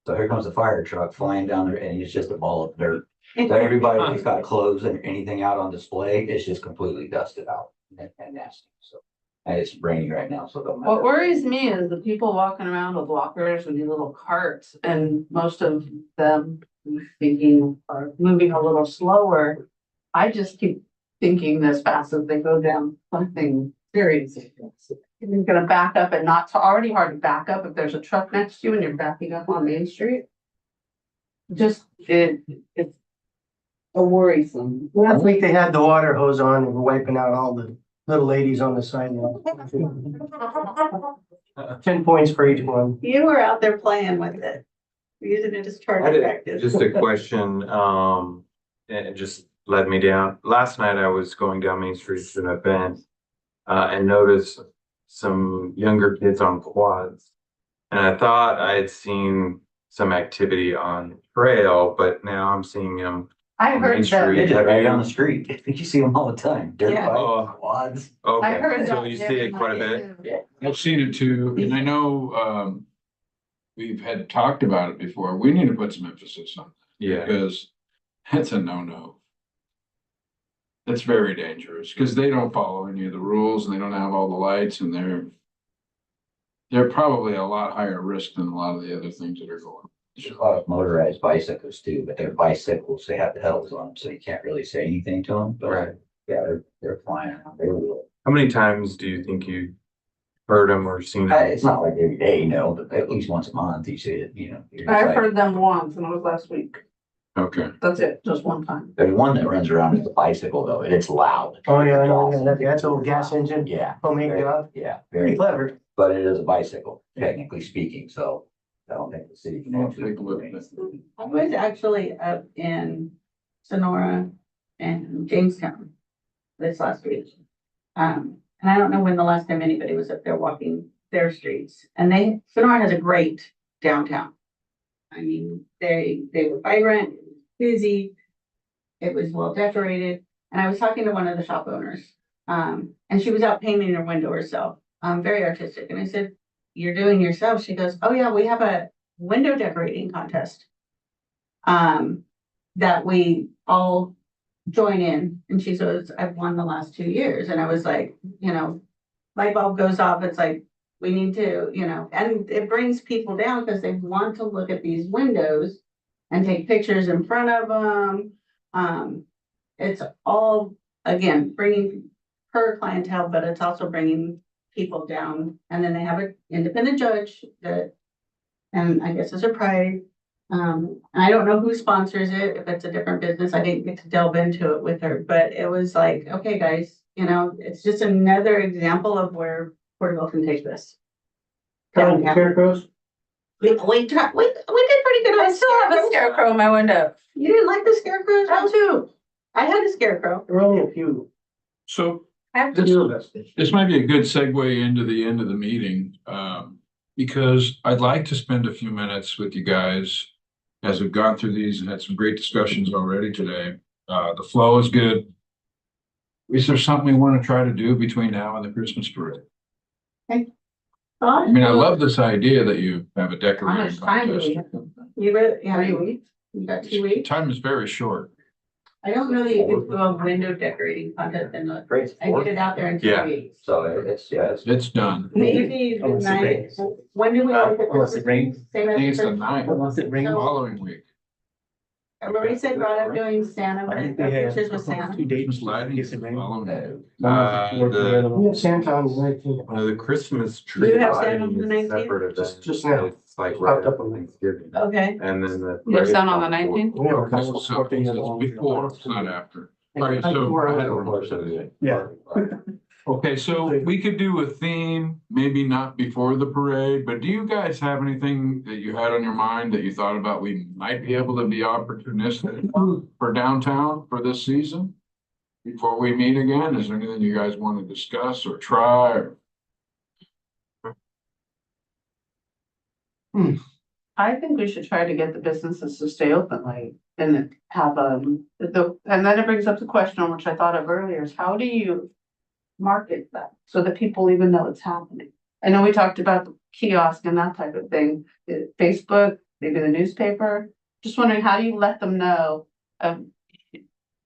So here comes the fire truck flying down there and it's just a ball of dirt. So everybody who's got clothes and anything out on display is just completely dusted out and nasty. So, and it's raining right now, so it don't matter. What worries me is the people walking around with walkers and these little carts, and most of them thinking are moving a little slower. I just keep thinking as fast as they go down something serious. You're gonna back up and not, it's already hard to back up if there's a truck next to you and you're backing up on Main Street. It's a worrisome. Last week they had the water hose on and were wiping out all the little ladies on the sidewalk. 10 points for each one. You were out there playing with it, using it as I target had practice. just a question, and it just led me down. Last night I was going down Main Street to an event, and noticed some younger kids on quads. And I thought I had seen some activity on trail, but now I'm seeing them. I Main heard Street. They that, just right down the street. You see them all the time. Dirt Yeah. bikes, quads. I heard Okay, that. so you see it quite a bit. Yeah. I've seen it too, and I know, we've had talked about it before. We need to put some emphasis on that Yeah, because that's a no-no. It's very dangerous because they don't follow any of the rules and they don't have all the lights and they're probably a lot higher risk than a lot of the other things that are going on. There's a lot of motorized bicycles too, but they're bicycles. They have the pedals on them, so you can't really say anything to them. But right. yeah, they're flying around. They will. How many times do you think you heard them or seen It's them? not like every day, but at least once a month you see it, you're just I like- heard them once and it was last week. Okay. That's it, just one time. There's one that runs around with a bicycle though, and it's loud. Oh, yeah, I know, yeah, that's an old gas engine, Yeah. homemade very- job, Yeah, pretty very, clever. but it is a bicycle, technically speaking, so I don't think the city can I'll actually. take a look at this. I was actually up in Sonora and Jamestown this last week. And I don't know when the last time anybody was up there walking their streets. And Sonora has a great downtown. I mean, they were vibrant, it was busy, it was well decorated. And I was talking to one of the shop owners, and she was out painting her window herself, very artistic. And I said, "You're doing yourself?" She goes, "Oh yeah, we have a window decorating contest that we all join in." And she says, "I've won the last 2 years." And I was like, light bulb goes off. It's like, we need to, and it brings people down because they want to look at these windows and take pictures in front of them. It's all, again, bringing her clientele, but it's also bringing people down. And then they have an independent judge and I guess it's a pride. And I don't know who sponsors it, if it's a different business. I didn't get to delve into it with her, but it was like, okay, guys, it's just another example of where Porterville can take this. Telling scarecrows, We did pretty good on I still have a scarecrows. scarecrow in my window. You didn't like the scarecrows? I do. I had a scarecrow. there were only a few. So I have Few to. of us. this might be a good segue into the end of the meeting, because I'd like to spend a few minutes with you guys as we've gone through these and had some great discussions already today. The flow is good. Is there something we want to try to do between now and the Christmas parade? I mean, I love this idea that you have a How decorating much time do we contest. have? You really, yeah, 3 weeks? you got 2 weeks? Time is very short. I don't know that you could do a window decorating contest and Great. get it out there in 2 Yeah. weeks. So it's, yeah, it's. It's done. Maybe the Unless it night, rains. when do we? like the Unless it rains. Same I as think it's the Christmas? 9th, Unless it rains. following week. Marisa brought up doing Santa, I think they have pictures with Santa. 2 dates. Christmas lighting Yes, is it rains. following week. One was the fourth, and the other one We have was- Santa on the 19th. The Christmas Do you tree have Santa on lighting the is 19th? separate event. Just now. It's like Just right popped up after on my- Thanksgiving. Okay, And then the. You have Santa on the parade 19th? We have a Okay, couple. so it's before, it's not after. All right, so I had a remark. Yeah. Okay, so we could do a theme, maybe not before the parade, but do you guys have anything that you had on your mind that you thought about we might be able to be opportunistic for downtown for this season? Before we meet again, is there anything you guys want to discuss or try? Or- I think we should try to get the businesses to stay open late and have and then it brings up the question, which I thought of earlier, is how do you market that so that people even know it's happening? I know we talked about the kiosk and that type of thing, Facebook, maybe the newspaper. Just wondering, how do you let them know?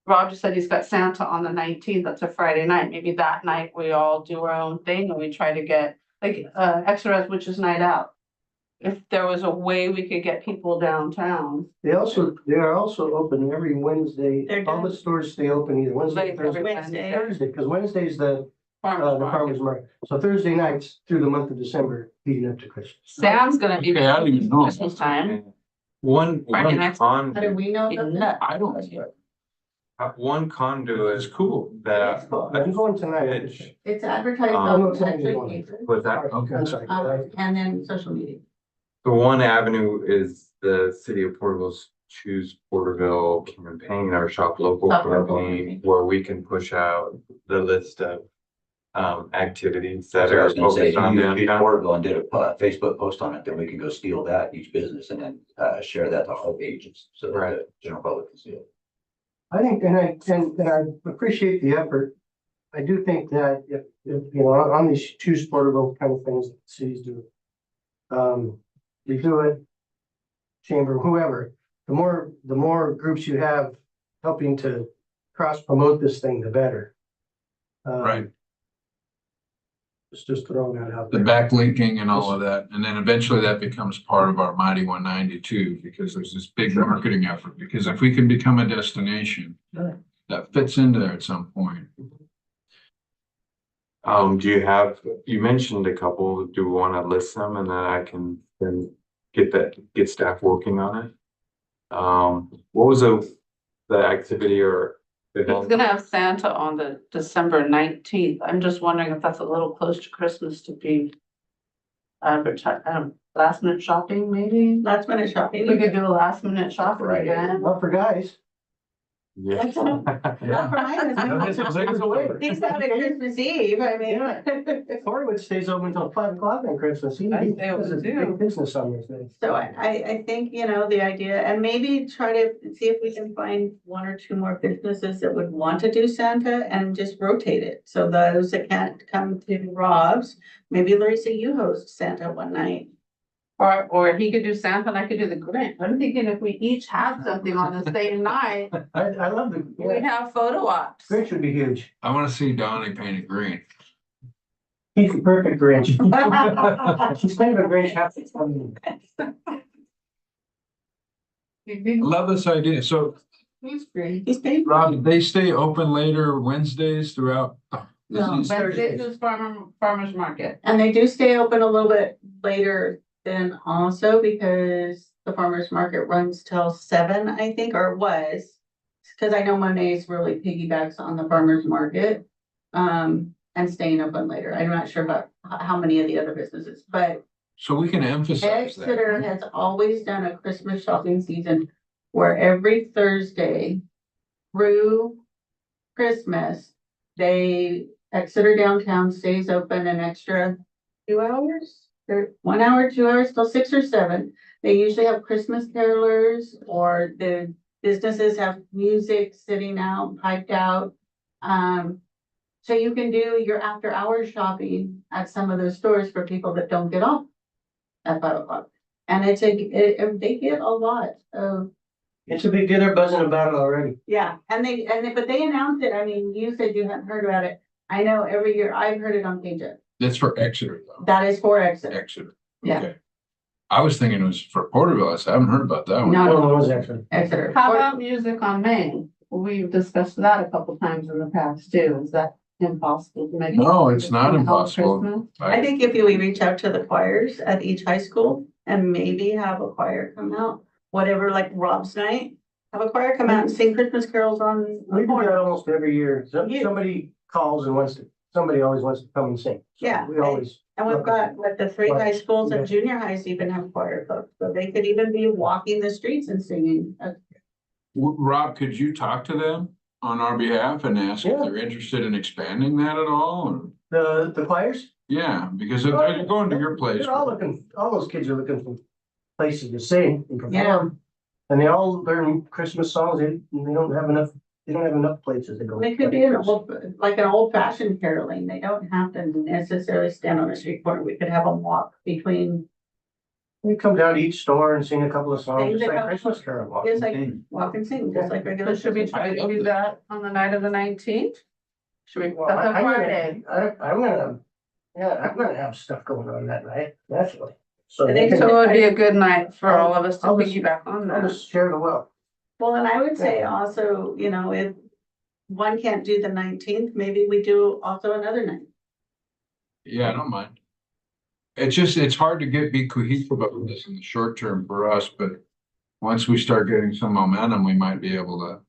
Rob just said he's got Santa on the 19th. That's a Friday night. Maybe that night we all do our own thing and we try to get like Exeter's Witches Night Out. If there was a way we could get people downtown. They are also open every Wednesday. They're All the done. stores stay open either Wednesday, Like or every Thursday. Wednesday. Thursday, because Wednesday's the Farmers market. farmer's market. So Thursday nights through the month of December, leading up to Christmas. Sam's gonna be. Okay, I don't even know. Christmas time. One Friday nights. how do conduit, we know Be about that? nuts. I don't. one conduit It's cool. that. I'm going tonight. Pitch It's advertised Um, on century paper, was that, Okay. I'm sorry. and then social media. the one avenue is the city of Porterville's Choose Porterville campaign, our shop local Shop local campaign, campaign. where we can push out the list of activities That's that what I are was gonna say, focused on if you use downtown. Porterville and did a Facebook post on it, then we can go steal that, each business, and then share that to all pages, so that Right. the general public can see it. I think, and I appreciate the effort. I do think that if, you know, on these choose portable kind of things that cities do. You do it, chamber, whoever, the more groups you have helping to cross promote this thing, the better. Right. It's just throwing that out The there. backlinking and all of that, and then eventually that becomes part of our Mighty 192, because there's this big marketing effort, because if we can become a destination that fits into there at some point. Do you mentioned a couple, do we want to list them and then I can then get staff working on it? What was the activity or? He's gonna have Santa on the December 19th. I'm just wondering if that's a little close to Christmas to be advertised, last minute shopping, maybe? Last minute shopping. We could do a last minute shopping Right. event. Not for guys. Yeah. Not for my husband. He's having Christmas Eve, I mean. Porterwood stays open until 5 o'clock on Christmas Eve. I stay open It's a too. big business on those days. So I think, you know, the idea, and maybe try to see if we can find 1 or 2 more businesses that would want to do Santa and just rotate it. So those that can't come to Rob's, maybe Larissa, you host Santa one night. Or he could do Santa and I could do the Grinch. I'm thinking if we each have something on the same night, I love the, we'd yeah, have photo ops. Grinch would be huge. I want to see Donnie painted green. He's the perfect Grinch. He's kind of a Grinch half the time. I love this idea. So He's great. He's paid. Rob, they stay open later Wednesdays throughout. No, Wednesdays is farmer's market. And they do stay open a little bit later than also because the farmer's market runs till 7, I think, or was. Cause I know Monet's really piggybacks on the farmer's market, and staying open later. I'm not sure about how many of the other businesses, but So we can emphasize Exeter that. has always done a Christmas shopping season where every Thursday through Christmas, Exeter downtown stays open an extra 2 hours, they're 1 hour, 2 hours, till 6 or 7. They usually have Christmas carolers or the businesses have music sitting out, piped out. So you can do your after hours shopping at some of those stores for people that don't get off at 5 o'clock. And they get a lot of, It's a big deal. They're buzzing about it already. yeah, but they announced it. I mean, you said you hadn't heard about it. I know every year I've heard it on page. That's for Exeter though. That is for exit. Exeter. Yeah. Okay. I was thinking it was for Porterville. I haven't heard about that one. No, One was actually. Exeter. How about music on Main? We've discussed that a couple times in the past too. Is that impossible to make? No, it's not All impossible. Christmas? I think if we reach out to the choirs at each high school and maybe have a choir come out, whatever, like Rob's night, have a choir come out and sing Christmas carols on We the do that corner. almost every year. Yeah. Somebody calls and somebody always wants to come and sing. So Yeah. We always. And we've got, like, the 3 high schools and junior highs even have choir folks, so they could even be walking the streets and singing. Rob, could you talk to them on our behalf and ask if Yeah. they're interested in expanding that at all? Or- The choirs? Yeah, because if they're going to your place. They're all looking, all those kids are looking for places to sing and Yeah. perform. And they all learn Christmas songs. They don't have enough places to go. They could be an old fashioned caroling. They don't have to necessarily stand on a street corner. We could have them walk between, We come down to each store and sing a couple of songs, Sing just the like couple- Christmas carol. walk just and like sing. walk and sing, just like regular. So should we try to do that on the night of the 19th? Should we, Well, that's a I'm gonna- Friday. I'm gonna have stuff going on that night, definitely. So I think we can- So it would be a good night for all of us to I'll just- piggyback on I'll that. just share the wealth. Well, and I would say also, if one can't do the 19th, maybe we do also another night. Yeah, I don't mind. It's hard to be cohesive about this in the short term for us, but once we start getting some momentum, we might be able to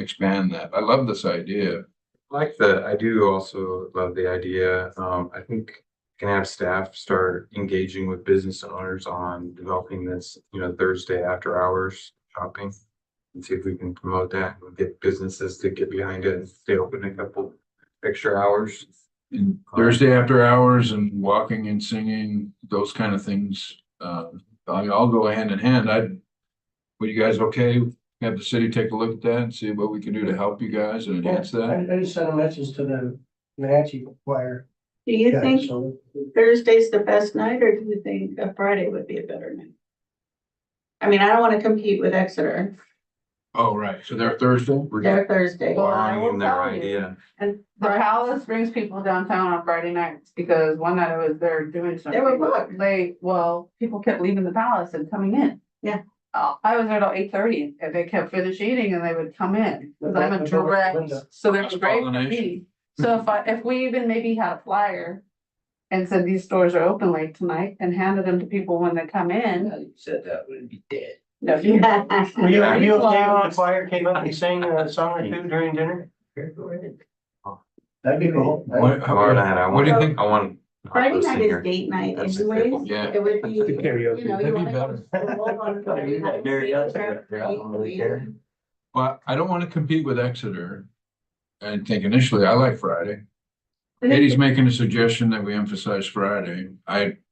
expand that. I love this idea. I do also love the idea. I think can have staff start engaging with business owners on developing this, Thursday after hours shopping. And see if we can promote that and get businesses to get behind it and stay open a couple extra hours. And Thursday after hours and walking and singing, those kind of things, I'll go hand in hand. Were you guys okay? Have the city take a look at that and see what we can do to help you guys and enhance that? I just sent a message to the Wenatchee choir. Do you guys, think so- Thursday's the best night, or do you think a Friday would be a better night? I mean, I don't want to compete with Exeter. Oh, right. So they're Thursday? They're Thursday. Well, I Borrowing will their tell you. idea. And The Palace brings people downtown on Friday nights because one night I was there doing something. They were booked. People kept leaving the Palace and coming in. Yeah. I was there till 8:30 and they kept finishing eating and they would come in. Cause I'm a The door direct, window. so they're great for Cross-pollination. me. So if we even maybe had a flyer and said these stores are open late tonight and handed them to people when they come in. You said that would be dead. no, Were you okay with Well- the choir came up and sang a song or two during dinner? That'd be cool. More than that, What do you think? I want. Friday those night is seniors. date night That's anyways. Yeah. It would be, The karaoke. you That'd be wanna go to school on Friday night. Well, I don't want to compete with Exeter. I think initially I like Friday. Katie's making a suggestion that we emphasize Friday.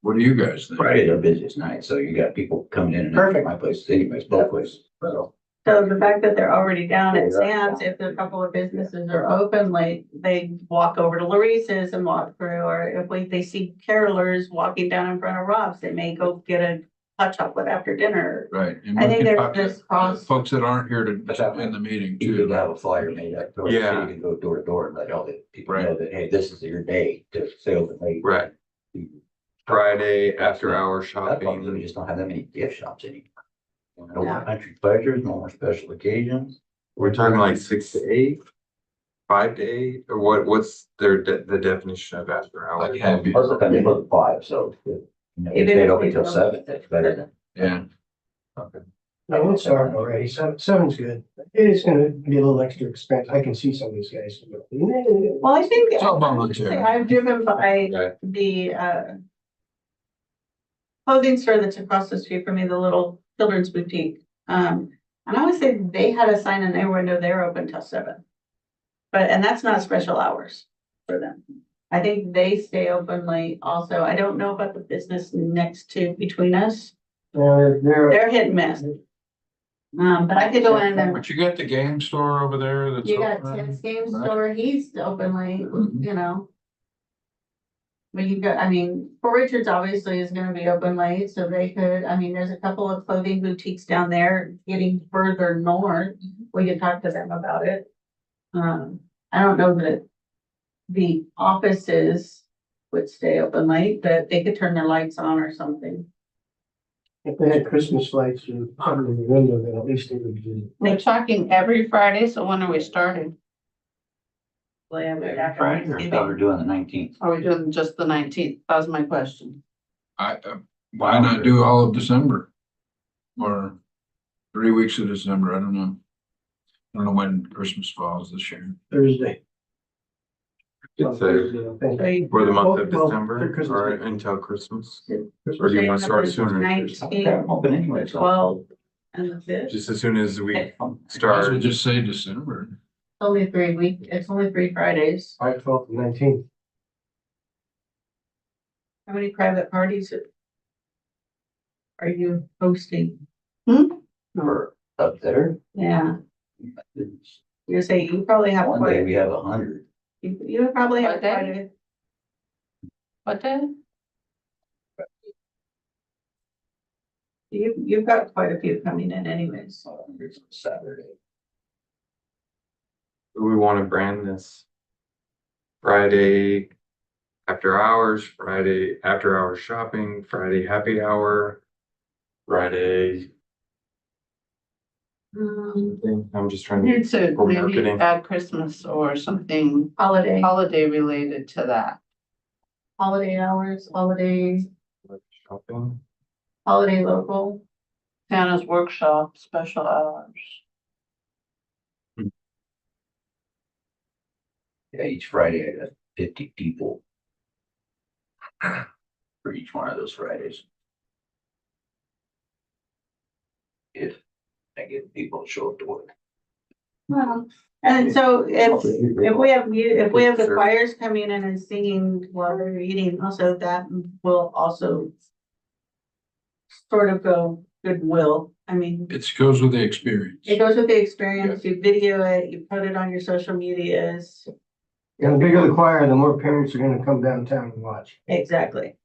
What do you guys think? Friday's our busiest night, so you got people coming in and out of Perfect. my place anyways, both places. So So the fact that they're already down at Sam's, if a couple of businesses are open, like they walk over to Larissa's and walk through, or if they see carolers walking down in front of Rob's, they may go get a hot chocolate after dinner. Right. And I we think can there's talk to this cross. folks that aren't here to, But that in the meeting you could too. have a flyer made up, or so Yeah. you can go door to door and let all the people know Right. that, hey, this is your day to sail the lake. Right. Friday after hour That's probably, we shopping. just don't have that many gift shops anymore. No Yeah. more country pleasures, no more special occasions. We're talking like 6 to 8, 5 to 8, or what's the definition of after hours? Like happy. Most of the time they close at 5, so if they Even stayed if open they till don't- 7, that's better than. Yeah. I would start already. Seven's good. It is gonna be a little extra expense. I can see some of these guys. Well, I think, It's all volunteer. I've driven by Right. the clothing store that's across the street from me, the little children's boutique. And I would say they had a sign in their window, they're open till 7. And that's not special hours for them. I think they stay open late also. I don't know about the business next to, between us. They're, They're hit and miss. But I could go in and, But you got the game store over there that's you got open, Tim's Game right? Store, he's open late, Mhm. you know. But you got, I mean, Fort Richards obviously is gonna be open late, so they could, I mean, there's a couple of clothing boutiques down there getting further north. We could talk to them about it. I don't know that the offices would stay open late, but they could turn their lights on or something. if they had Christmas lights or something in the window, then at least they would do. We're talking every Friday, so when are we starting? Well, yeah, but after Friday, or Thanksgiving. thought we're doing the 19th. Are we doing just the 19th? That was my question. Why not do all of December? Or 3 weeks of December, I don't know. I don't know when Christmas falls this year. Thursday. It's Thursday, I think. So you- for the month of Well, December for Christmas or Day. until Christmas, Christmas or do you Day. want to start Saying sooner? the Okay, 19th, I'm open anyway, the so. 12th, and the 5th. Just as soon as we Might as well start, just say December. It's only 3 Fridays. 5, 12, and 19. How many private parties are you hosting? We're up there. Yeah, you're saying you probably have One day quite, we have 100. you would probably have What day? quite a, What day? you've got quite a few coming in anyways. It's Saturday. we want to brand this. Friday after hours, Friday after hours shopping, Friday happy hour, Friday. I'm just trying to, Need to For maybe marketing. add Christmas or something Holiday related to that. hours, shopping. holiday local. Santa's workshop, special hours. Yeah, each Friday I got 50 people. For each one of those Fridays. If I get people to show up to work. Well, and so if we have the Sure. choirs coming in and singing while they're eating, also that will also sort of go goodwill. I mean, It goes with the experience. it goes with the experience. You video it, you put it on your social medias. And the bigger the choir, the more parents are gonna come downtown and watch. Exactly.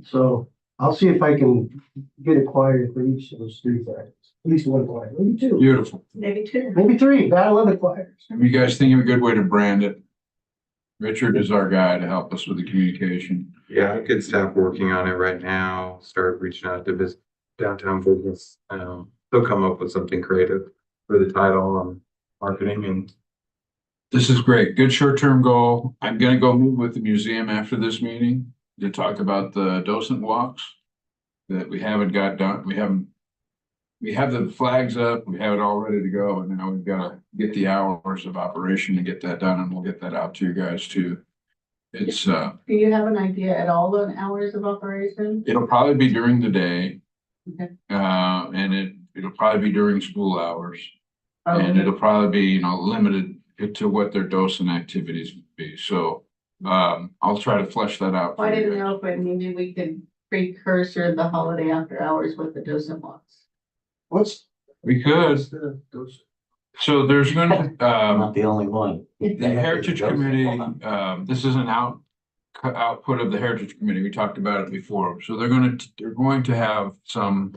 So I'll see if I can get a choir for each of those 3 Fridays. At least one choir, maybe 2, Beautiful. Maybe 2. maybe 3. I love the choirs. If you guys think of a good way to brand it, Richard is our guy to help us with the communication. Yeah, I get staff working on it right now, start reaching out to this downtown business. They'll come up with something creative for the title and marketing and This is great. Good short-term goal. I'm gonna go meet with the museum after this meeting to talk about the docent walks that we haven't got done. We have the flags up, we have it all ready to go, and now we've gotta get the hours of operation to get that done, and we'll get that out to you guys too. It's, Do you have an idea at all on hours of operation? it'll probably be during the day. Okay. And it'll probably be during school hours. And it'll probably be, limited to what their docent activities would be. So, I'll try to flesh that out. for I you didn't guys. know if maybe we could precursor the holiday after hours with the docent walks. What's? We could. So there's gonna, I'm not the only one. the Heritage Committee, this is an output of the Heritage Committee. We talked about it before. So they're going to have some,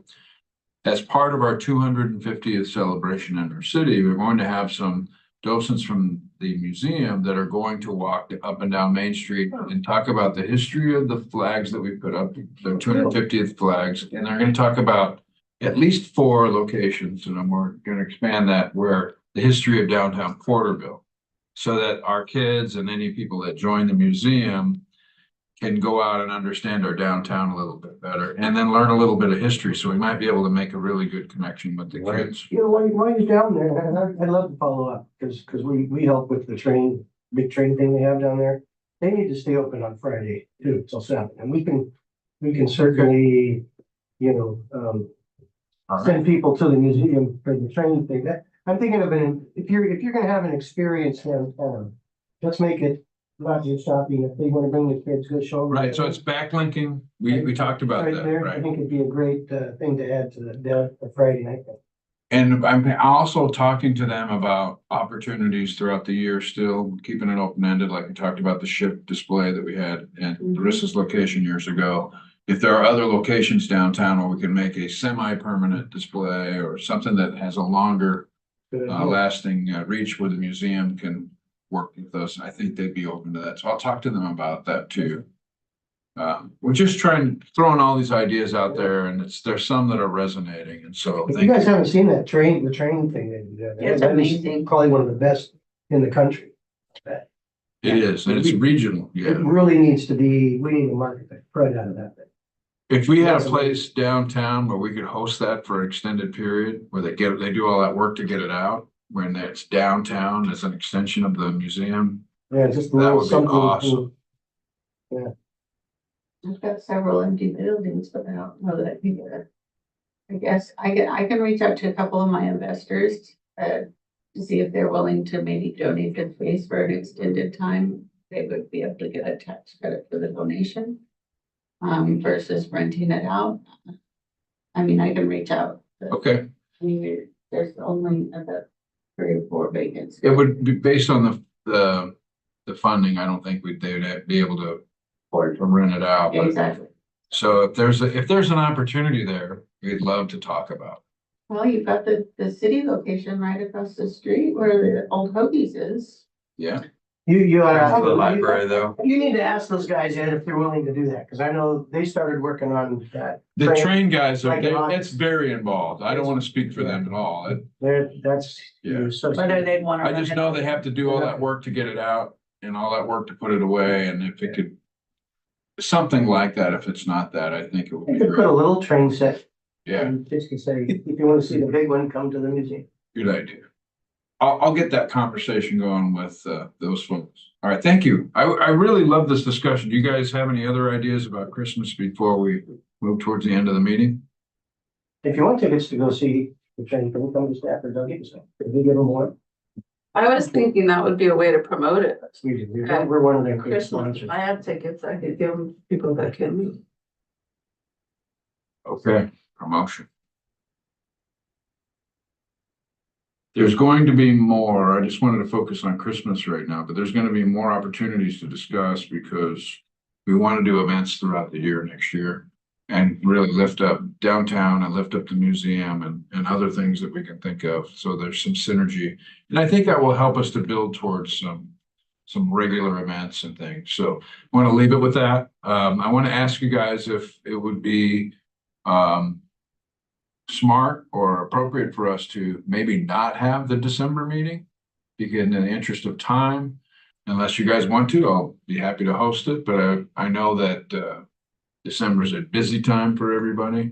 as part of our 250th celebration in our city, we're going to have some docents from the museum that are going to walk up and down Main Street and talk about the history of the flags that we put up, the 250th flags. And they're going to talk about at least 4 locations, and we're going to expand that, where the history of downtown Porterville, so that our kids and any people that join the museum can go out and understand our downtown a little bit better, and then learn a little bit of history. So we might be able to make a really good connection with the kids. While you're down there, I'd love to follow up, because we help with the big train thing they have down there. They need to stay open on Friday too, till 7, and we can certainly, send people to the museum for the train thing. That, I'm thinking of if you're gonna have an experience downtown, let's make it not just shopping, if they wanna bring the kids, go show them. Right, so it's backlinking. We talked about Right that, there, I right? think it'd be a great, thing to add to the Friday night. And I'm also talking to them about opportunities throughout the year, still keeping it open-ended, like we talked about the ship display that we had at Larissa's location years ago. If there are other locations downtown where we can make a semi-permanent display or something that has a longer Good idea. lasting reach where the museum can work with us, I think they'd be open to that. So I'll talk to them about that too. We're just throwing all these ideas out there, and there's some that are resonating, and so. If you guys haven't seen the train thing they do there. It's that is amazing. Probably one of the best in the country. It is, and it's regional, It yeah. really needs to be, we need to market the crud out of that thing. If we had a place downtown where we could host that for an extended period, where they do all that work to get it out, when it's downtown as an extension of the museum, Yeah, just a that little would be something. awesome. I've got several empty buildings, but I don't know that I can get it. I guess I can reach out to a couple of my investors, to see if they're willing to maybe donate the space for an extended time. They would be able to get a tax credit for the donation, versus renting it out. I mean, I can reach out. Okay, I mean, there's only about 3 or 4 vacancies. it would be based on the funding. I don't think they'd be able to afford to rent it out. but- Exactly. So if there's an opportunity there, we'd love to talk about. Well, you've got the city location right across the street where the old Hoagies is. Yeah, You Down to the ought library though. you need to ask those guys, Ed, if they're willing to do that, because I know they started working on that. the train guys Like it's very involved. I don't want to speak for them at all. That's. Yeah. Whether they'd want to. I just know they have to do all that work to get it out and all that work to put it away, and if it could. Something like that, if it's not that, I think it would You be could put great. a little train set. Yeah, And just to say, if you want to see the big one, come to the museum. good idea. I'll get that conversation going with those folks. All right, thank you. I really love this discussion. Do you guys have any other ideas about Christmas before we move towards the end of the meeting? If you want tickets to go see the train, can you come to Stafford, they'll get you some. If we give them more, I was thinking that would be a way to promote it. we're one of their great Christmas, sponsors. I have tickets, I could give them people that can. Okay, promotion. There's going to be more. I just wanted to focus on Christmas right now, but there's going to be more opportunities to discuss because we want to do events throughout the year next year and really lift up downtown and lift up the museum and other things that we can think of. So there's some synergy. And I think that will help us to build towards some regular events and things. So I want to leave it with that. I want to ask you guys if it would be smart or appropriate for us to maybe not have the December meeting. Because in the interest of time, unless you guys want to, I'll be happy to host it, but I know that December is a busy time for everybody.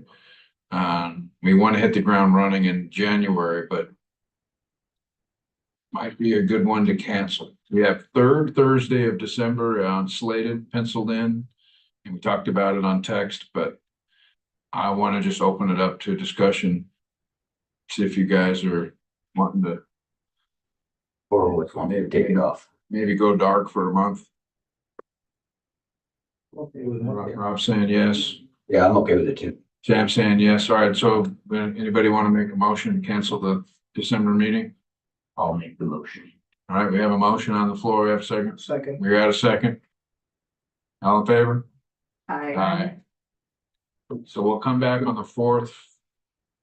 We want to hit the ground running in January, but might be a good one to cancel. We have third Thursday of December slated, penciled in, and we talked about it on text, but I want to just open it up to discussion. See if you guys are wanting to Or which one, maybe take it off. maybe go dark for a month. Okay with that. Rob's saying yes. Yeah, I'm okay with it too. Sam saying yes. All right, so anybody want to make a motion to cancel the December meeting? I'll make the motion. All right, we have a motion on the floor. We have a second. Second. We got a second. All in favor? I, Aye. So we'll come back on the 4th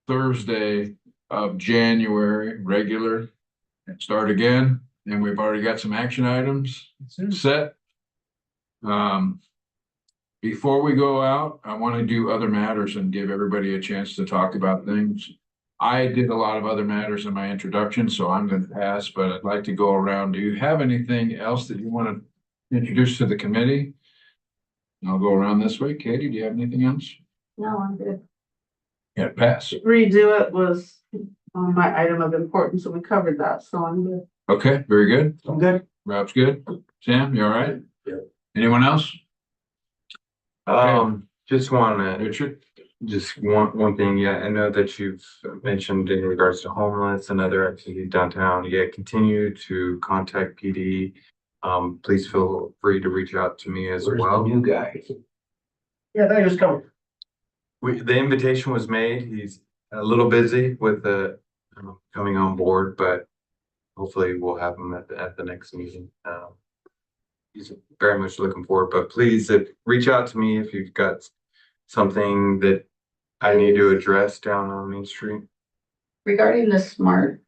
Thursday of January, regular, and start again. And we've already got some action items set. Before we go out, I want to do other matters and give everybody a chance to talk about things. I did a lot of other matters in my introduction, so I'm going to pass, but I'd like to go around. Do you have anything else that you want to introduce to the committee? I'll go around this way. Katie, do you have anything else? no, I'm good. Yeah, pass. Redo it was on my item of importance, so we covered that, so I'm good. Okay, very good. I'm good. Rob's good. Sam, you all right? Yep. Anyone else? Just wanna, Richard? just one thing, yeah, I know that you've mentioned in regards to homeless and other activities downtown, yeah, continue to contact PD please feel free to reach out to me as Where's the well. new guy? Yeah, that was coming. The invitation was made. He's a little busy with the coming on board, but hopefully we'll have him at the next meeting. He's very much looking forward, but please reach out to me if you've got something that I need to address down on Main Street. Regarding the smart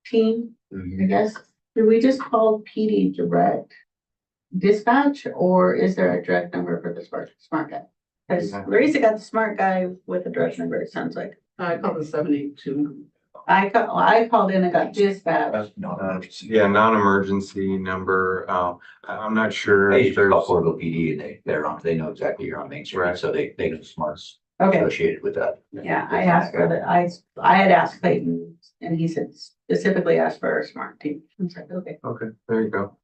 team, I guess, do we just call PD direct dispatch, or is there a direct number for the smart guy? Because Yeah. Larissa got the smart guy with a direct number, it sounds like. I call the 782. I called in and got dispatch. Yeah, non-emergency number. I'm not sure Hey, you if just call there's, Porterville PD and they know exactly you're on Main Street, Right. so they know the smarts Okay, associated with that. yeah, I asked her that, I had asked Clayton, and he said specifically asked for a smart team. I was like, okay. okay, there you go.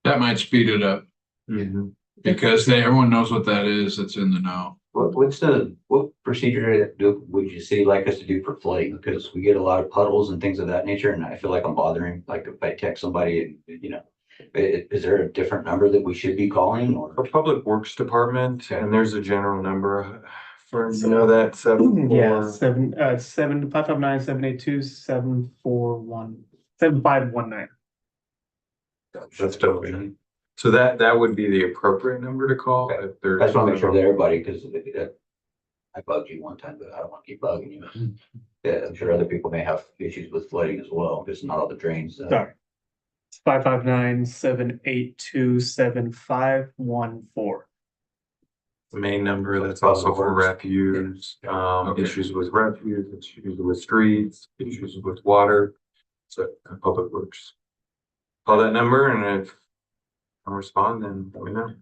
That might speed it up because everyone knows what that is. It's in the know. What procedure would you say like us to do for flooding? Because we get a lot of puddles and things of that nature, and I feel like I'm bothering, like if I text somebody and, is there a different number that we should be calling or? For Public Works Department, and there's a general number for, that 7. Yeah, 559 782 741 7519. That's totally. So that would be the appropriate number to call if there's. I just want to make sure that everybody, because I bugged you one time, but I don't want to keep bugging you. Yeah, I'm sure other people may have issues with flooding as well, because not all the drains. Sorry. It's 559 782 7514. Main number, that's also for refuse, Okay. issues with refuse, issues with streets, issues with water. So Public Works. Call that number, and if I respond, then let me know.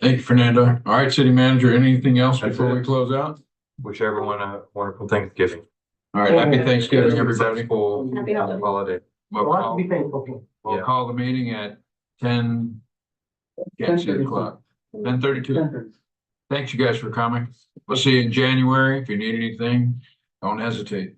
Thank you, Fernando. All right, city manager, anything else That's before it. we close out? Wish everyone a wonderful Thanksgiving. All right, happy Thanksgiving, everybody. Successful Happy holidays. holiday. We'll We'll have to call, be thankful. we'll Yeah. call the meeting at 10. Can't see the clock. 10:32. Thanks you guys for coming. We'll see you in January. If you need anything, don't hesitate.